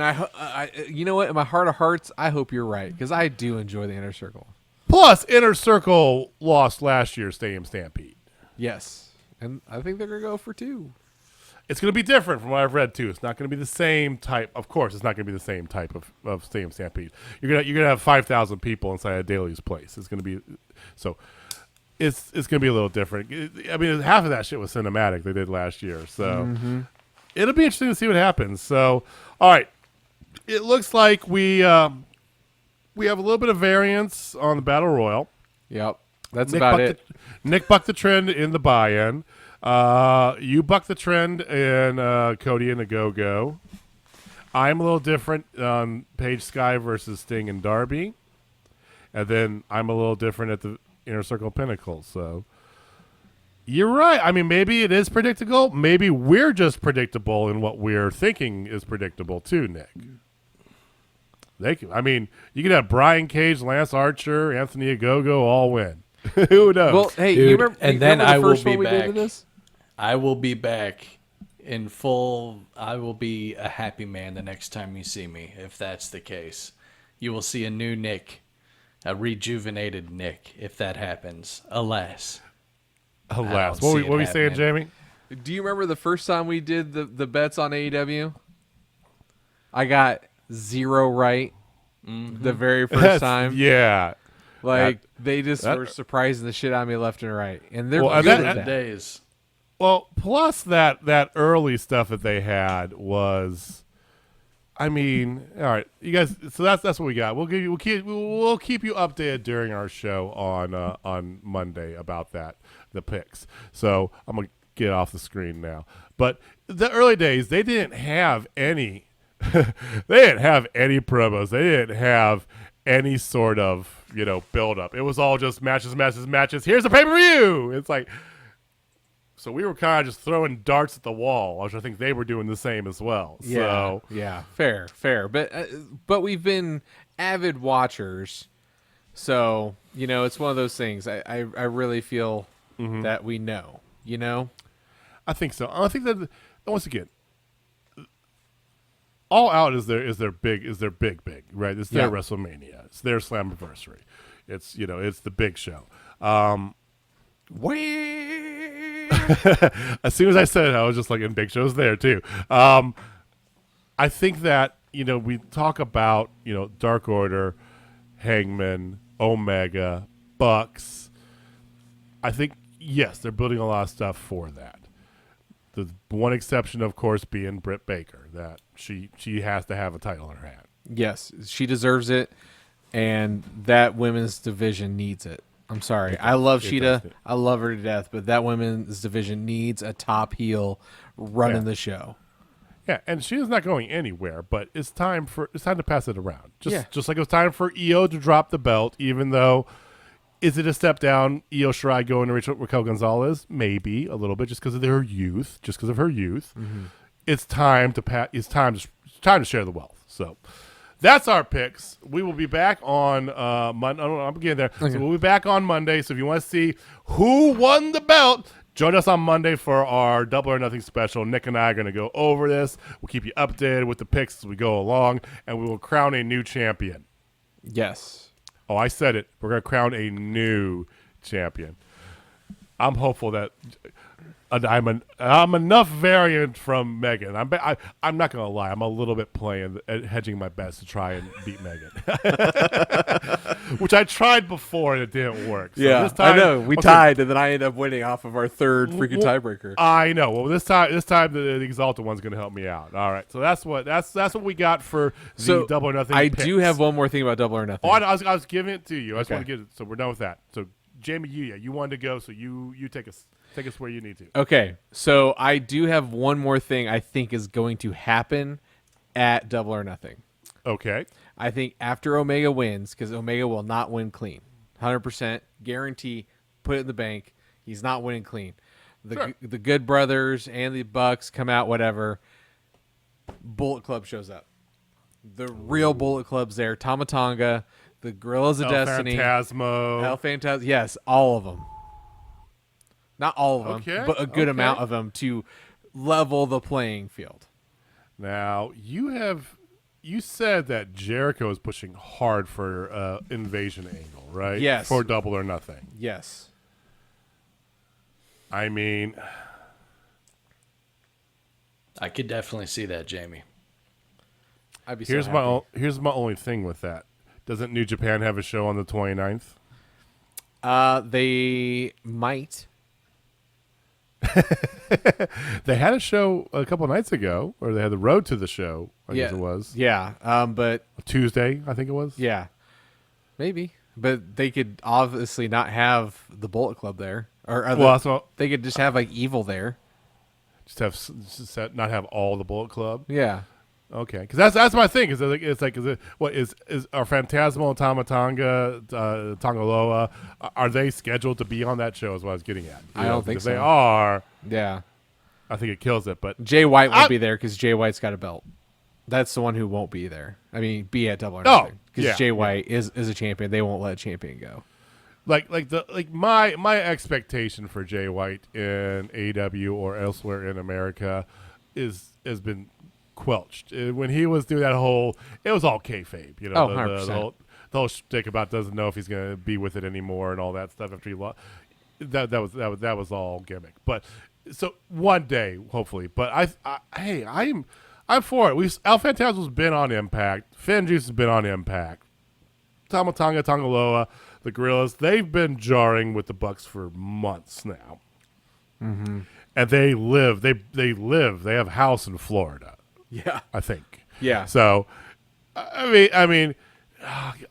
know what? In my heart of hearts, I hope you're right, because I do enjoy the Inner Circle. Plus, Inner Circle lost last year's Stadium Stampede. Yes. And I think they're going to go for 2. It's going to be different from what I've read, too. It's not going to be the same type. Of course, it's not going to be the same type of Stadium Stampede. You're going to have 5,000 people inside a Daily's place. It's going to be so. It's going to be a little different. I mean, half of that shit was cinematic they did last year, so it'll be interesting to see what happens. So, all right, it looks like we have a little bit of variance on the Battle Royal. Yep, that's about it. Nick bucked the trend in the buy-in. You buck the trend in Cody and the Go-Go. I'm a little different on Paige Sky versus Sting and Darby. And then I'm a little different at the Inner Circle Pinnacle. So you're right. I mean, maybe it is predictable. Maybe we're just predictable in what we're thinking is predictable too, Nick. I mean, you could have Brian Cage, Lance Archer, Anthony Ogogo all win. Who knows? Well, hey, Dude, you remember, and you then remember the I will first be one we did back. with this? I will be back in full. I will be a happy man the next time you see me, if that's the case. You will see a new Nick, a rejuvenated Nick, if that happens. Alas. What were we saying, Jamie? Do you remember the first time we did the bets on AEW? I got 0 right the very first time. Yeah. They just were surprising the shit out of me left and right. And they're good at that. Days. Well, plus that early stuff that they had was, I mean, all right, you guys. So that's what we got. We'll keep you updated during our show on Monday about the picks. So I'm gonna get off the screen now. But the early days, they didn't have any. They didn't have any promos. They didn't have any sort of build up. It was all just matches. Here's the pay-per-view. It's like, so we were kind of just throwing darts at the wall, which I think they were doing the same as well. Yeah, So yeah, fair. But we've been avid watchers, so it's one of those things. I really feel that we know. I think so. I think that once again, All Out is their big, right? It's their WrestleMania. It's their Slammiversary. It's it's the big show. As soon as I said it, I was just like, in Big Show's there too. I think that we talk about Dark Order, Hangman, Omega, Bucks. I think yes, they're building a lot of stuff for that. The one exception, of course, being Britt Baker, that she has to have a title in her hand. Yes, she deserves it, and that women's division needs it. I'm sorry. I love Sheeta. I love her to death, but that women's division needs a top heel running the show. Yeah, and she is not going anywhere, but it's time to pass it around. Just like it was time for Io to drop the belt, even though, is it a step down, Io Shirai going to Raquel Gonzalez? Maybe a little bit, just because of her youth. Mm-hmm. It's time to share the wealth. So that's our picks. We will be back on Monday. I'm getting there. Okay. So we'll be back on Monday. So if you want to see who won the belt, join us on Monday for our Double or Nothing special. Nick and I are going to go over this. We'll keep you updated with the picks as we go along, and we will crown a new champion. Yes. Oh, I said it. We're going to crown a new champion. I'm hopeful that I'm enough variant from Meagan. I'm not going to lie. I'm a little bit hedging my bets to try and beat Meagan, which I tried before and it didn't work. So yeah, this time, I know. We tied, and then I ended up winning off of our third freaking tiebreaker. I know. Well, this time the Exalted one's going to help me out. All right. So that's what we got for the Double or Nothing. I picks. do have one more thing about Double or Nothing. Oh, I was giving it to you. I just want to get it. So we're done with that. So Jamie, you wanted to go, so you take us where you need to. Okay, so I do have one more thing I think is going to happen at Double or Nothing. Okay. I think after Omega wins, because Omega will not win clean. 100% guarantee, put it in the bank. He's not winning clean. The Good Brothers and the Bucks come out, whatever. Bullet Club shows up. The real Bullet Club's there. Tama Tonga, the Gorillas of Destiny. El Phantasmo. Yes, all of them. Not all of them, but a good amount of them to level the playing field. Now, you said that Jericho is pushing hard for invasion angle, right? Yes. For Double or Nothing. Yes. I mean, I could definitely see that, Jamie. I'd be here's my only thing with that. Doesn't New Japan have a show on the 29th? They might. They had a show a couple nights ago, or they had the road to the show. I guess it was. Yeah. But Tuesday, I think it was. Yeah. Not But they could obviously not have the Bullet Club there, or they could just have like Evil there. Not have all the Bullet Club. Yeah. Okay, because that's my thing. Is our Phantasmo and Tama Tonga, Tongaloa, are they scheduled to be on that show? Is what I was getting at. I don't think so. If they are, yeah, I think it kills it. But Jay White won't be there because Jay White's got a belt. That's the one who won't be there. I mean, be at Double or Nothing because Jay White is a champion. They won't let a champion go. My expectation for Jay White in AEW or elsewhere in America has been quelched. When he was doing that whole, it was all kayfabe, the whole shtick about doesn't know if he's going to be with it anymore and all that stuff after he lost. That was all gimmick. But so one day, hopefully. But I'm for it. El Phantasmo's been on Impact. Finn Juice has been on Impact. Tama Tonga, Tongaloa, the Gorillas, they've been jarring with the Bucks for months now. Mm-hmm. And they have a house in Florida. Yeah. I think. Yeah. So, I mean,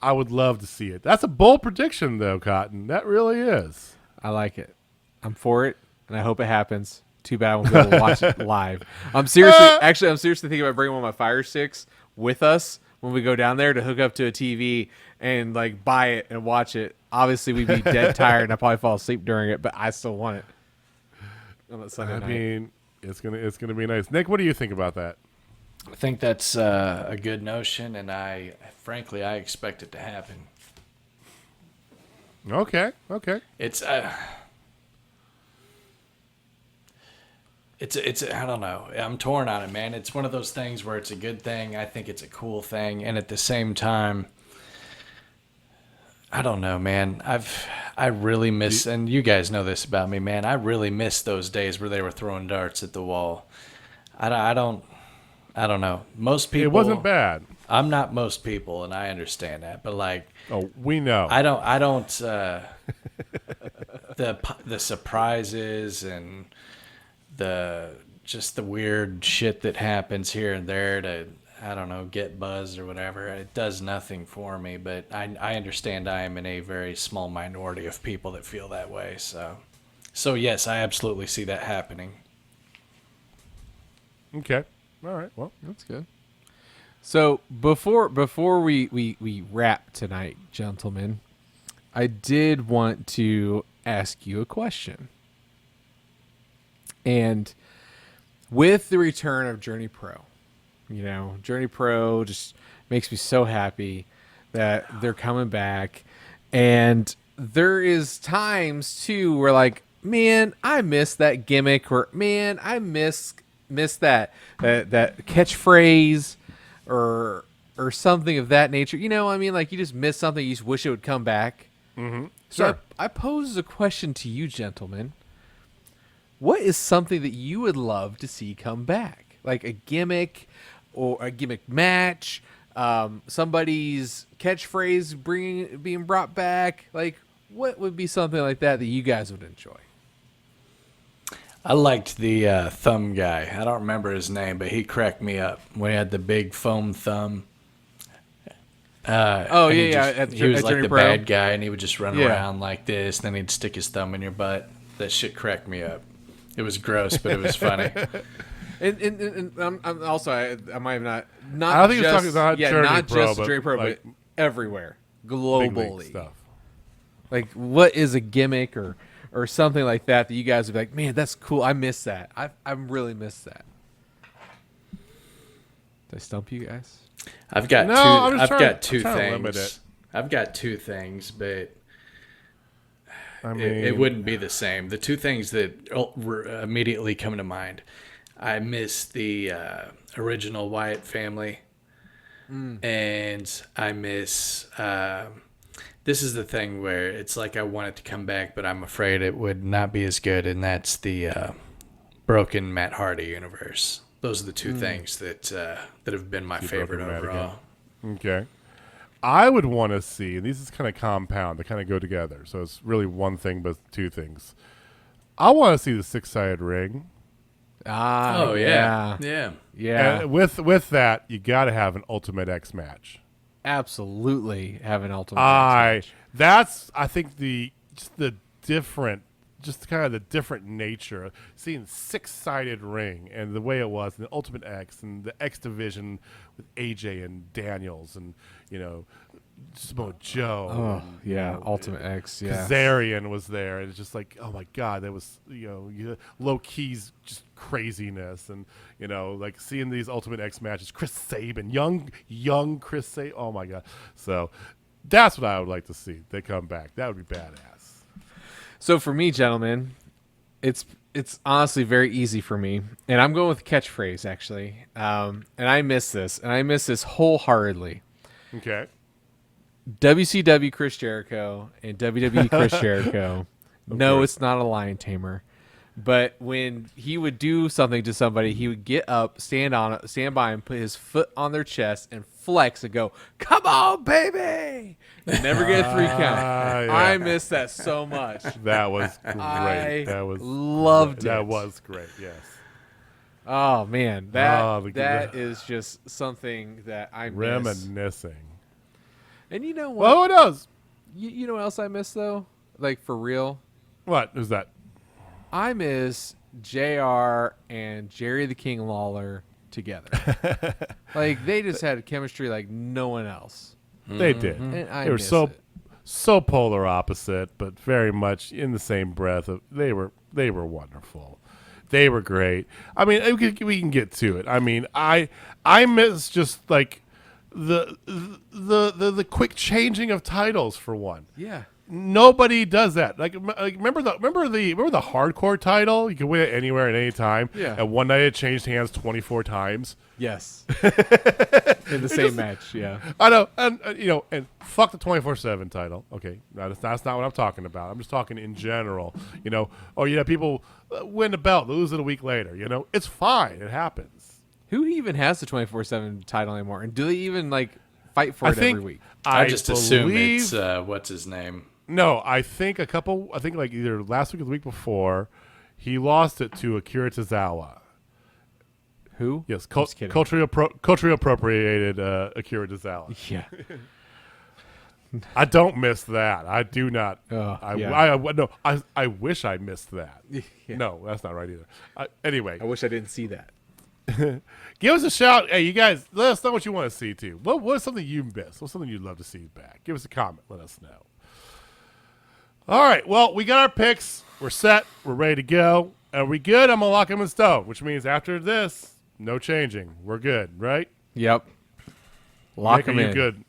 I would love to see it. That's a bold prediction, though, Cotton. That really is. I like it. I'm for it, and I hope it happens. Too bad I won't be able to watch it live. I'm seriously thinking about bringing one of my Fire Sticks with us, when we go down there to hook up to a TV and like buy it and watch it. Obviously, we'd be dead tired and I'd probably fall asleep during it, but I still want it on that Sunday night. Mean, it's gonna be nice. Nick, what do you think about that? I think that's a good notion, and frankly, I expect it to happen. Okay. It's I don't know. I'm torn on it, man. It's one of those things where it's a good thing. I think it's a cool thing, and at the same time, I don't know, man. I really miss, and you guys know this about me, man. I really miss those days where they were throwing darts at the wall. I don't know. Most people. It wasn't bad. I'm not most people, and I understand that. But like, we know. I don't. The surprises and the weird shit that happens here and there to, I don't know, get buzzed or whatever. It does nothing for me. But I understand I am in a very small minority of people that feel that way. So yes, I absolutely see that happening. Okay. All right. Well, that's good. So before we wrap tonight, gentlemen, I did want to ask you a question. And with the return of Journey Pro, Journey Pro just makes me so happy that they're coming back. And there is times too where like, man, I miss that gimmick, or man, I miss that catchphrase or something of that nature. I mean, like you just miss something, you just wish it would come back. Mm-hmm. So sure. I pose a question to you, gentlemen. What is something that you would love to see come back? Like a gimmick or a gimmick match, somebody's catchphrase being brought back. Like, what would be something like that you guys would enjoy? I liked the thumb guy. I don't remember his name, but he cracked me up when he had the big foam thumb. He was like the bad guy, and he would just run around like this, and then he'd stick his thumb in your butt. That shit cracked me up. It was gross, but it was funny. And I'm also, I might have not I don't think just, it's talking about not Journey just Pro, Journey Pro, like, but everywhere, big globally. league stuff. Like, what is a gimmick or something like that you guys would be like, man, that's cool. I miss that. I really miss that. Did I stump you guys? I've got two things. I've got two things, but I mean, it wouldn't be the same. The two things that immediately come to mind. I miss the original Wyatt family, and I miss. This is the thing where it's like I want it to come back, but I'm afraid it would not be as good, and that's the broken Matt Hardy universe. Those are the two things that have been my favorite overall. Okay. I would want to see, and these is kind of compound. They kind of go together. So it's really one thing, but two things. I want to see the 6-sided ring. Yeah. And with that, you got to have an Ultimate X match. Absolutely have an Ultimate X match. That's, I think, the different nature. Seeing 6-sided ring and the way it was, and the Ultimate X and the X division with AJ and Daniels and, Samoa Joe. Oh, and, Ultimate X, yeah. Kazarian was there, and it's just like, oh my God, that was, low keys, just craziness. And, like seeing these Ultimate X matches, Chris Sabin, young Chris Sabin. Oh my God. So that's what I would like to see. They come back. That would be badass. So for me, gentlemen, it's honestly very easy for me, and I'm going with catchphrase actually. And I miss this wholeheartedly. Okay. WCW Chris Jericho and WWE Chris Jericho. No, it's not a lion tamer, but when he would do something to somebody, he would get up, stand by, and put his foot on their chest and flex and go, "Come on, baby!" And never get a 3 count. Yeah. I miss that so much. That was great. Loved it. That was great. Yes. Oh man, that is just something that I miss. Reminiscing. And you know what? Well, who knows? You know what else I miss though? Like for real? What is that? I miss JR and Jerry the King Lawler together. Like, they just had chemistry like no one else. They did. And I They were miss it. so polar opposite, but very much in the same breath. They were wonderful. They were great. I mean, we can get to it. I mean, I miss just like the quick changing of titles for one. Yeah. Nobody does that. Like remember the hardcore title? You could win it anywhere at any time. Yeah. And one night it changed hands 24 times. Yes. In the same match, yeah. I know, and and fuck the 24/7 title. Okay, that's not what I'm talking about. I'm just talking in general. People win the belt, lose it a week later. It's fine. It happens. Who even has the 24/7 title anymore? And do they even like fight for it every week? I just assume it's what's his name. No, I think like either last week or the week before, he lost it to Akira Tozawa. Who? Yes, culturally appropriated Akira Tozawa. Yeah. I don't miss that. I do not. I wish I missed that. Yeah. No, that's not right either. Anyway, I wish I didn't see that. give us a shout. Hey, you guys, let us know what you want to see too. What's something you missed? What's something you'd love to see back? Give us a comment. Let us know. All right. Well, we got our picks. We're set. We're ready to go. Are we good? I'm gonna lock them in stone, which means after this, no changing. We're good, right? Yep. Lock them in. Good.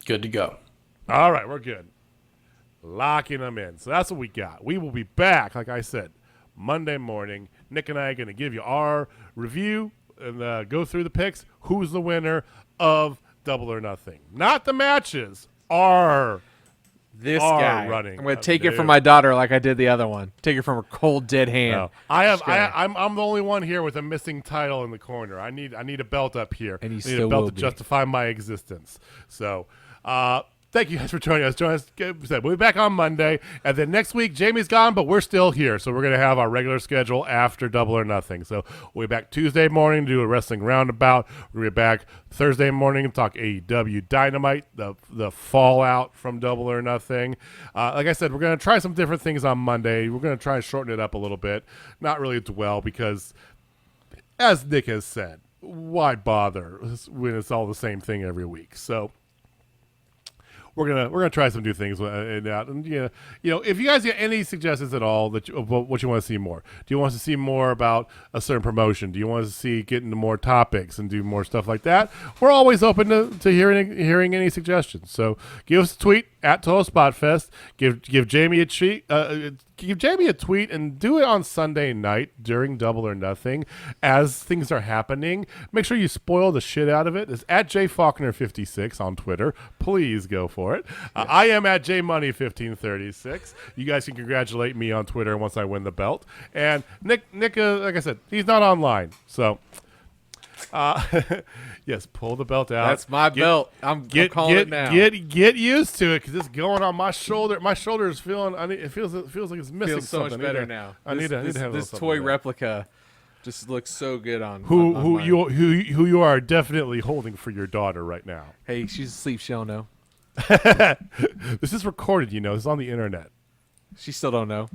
Good to go. All right, we're good. Locking them in. So that's what we got. We will be back, like I said, Monday morning. Nick and I are going to give you our review and go through the picks. Who's the winner of Double or Nothing? Not the matches. This guy. Running. I'm going to take it from my daughter like I did the other one. Take it from her cold, dead hand. No. I'm the only one here with a missing title in the corner. I need a belt up here. And I need a belt to justify my existence. So, thank you guys for joining us. We'll be back on Monday. And then next week, Jamie's gone, but we're still here. So we're going to have our regular schedule after Double or Nothing. So we'll be back Tuesday morning to do a wrestling roundabout. We're going to be back Thursday morning to talk AEW Dynamite, the fallout from Double or Nothing. Like I said, we're going to try some different things on Monday. We're going to try and shorten it up a little bit. Not really dwell because, as Nick has said, why bother when it's all the same thing every week? So we're gonna try some new things and if you guys get any suggestions at all of what you want to see more. Do you want to see more about a certain promotion? Do you want to see get into more topics and do more stuff like that? We're always open to hearing any suggestions. So give us a tweet at Total Spotfest. Give Jamie a tweet. Give Jamie a tweet and do it on Sunday night during Double or Nothing as things are happening. Make sure you spoil the shit out of it. It's at JFaulkner56 on Twitter. Please go for it. Yes. I am at JMoney1536. You guys can congratulate me on Twitter once I win the belt. And Nick, like I said, he's not online. So, yes, pull the belt out. That's my belt. I'm calling it now. Get used to it because it's going on my shoulder. My shoulder is feeling. It feels like it's missing. Feels so something. much better now. I need to have this toy replica. Just looks so good on who you are definitely holding for your daughter right now. Hey, she's asleep. She don't know. This is recorded. It's on the internet. She still don't know.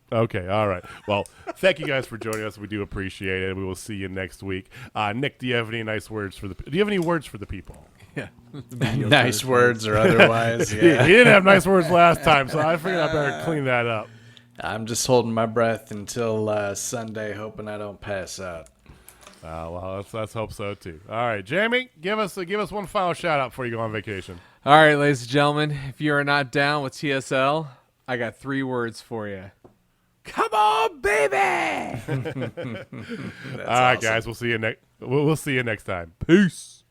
Okay, all right. Well, thank you guys for joining us. We do appreciate it. We will see you next week. Nick, do you have any words for the people? Yeah. Nice words or otherwise. Yeah. He didn't have nice words last time, so I figured I better clean that up. I'm just holding my breath until Sunday, hoping I don't pass out. Well, let's hope so too. All right, Jamie, give us one final shout out before you go on vacation. All right, ladies and gentlemen, if you are not down with TSL, I got 3 words for you. Come on, baby! All right, guys, we'll see you next time. Peace.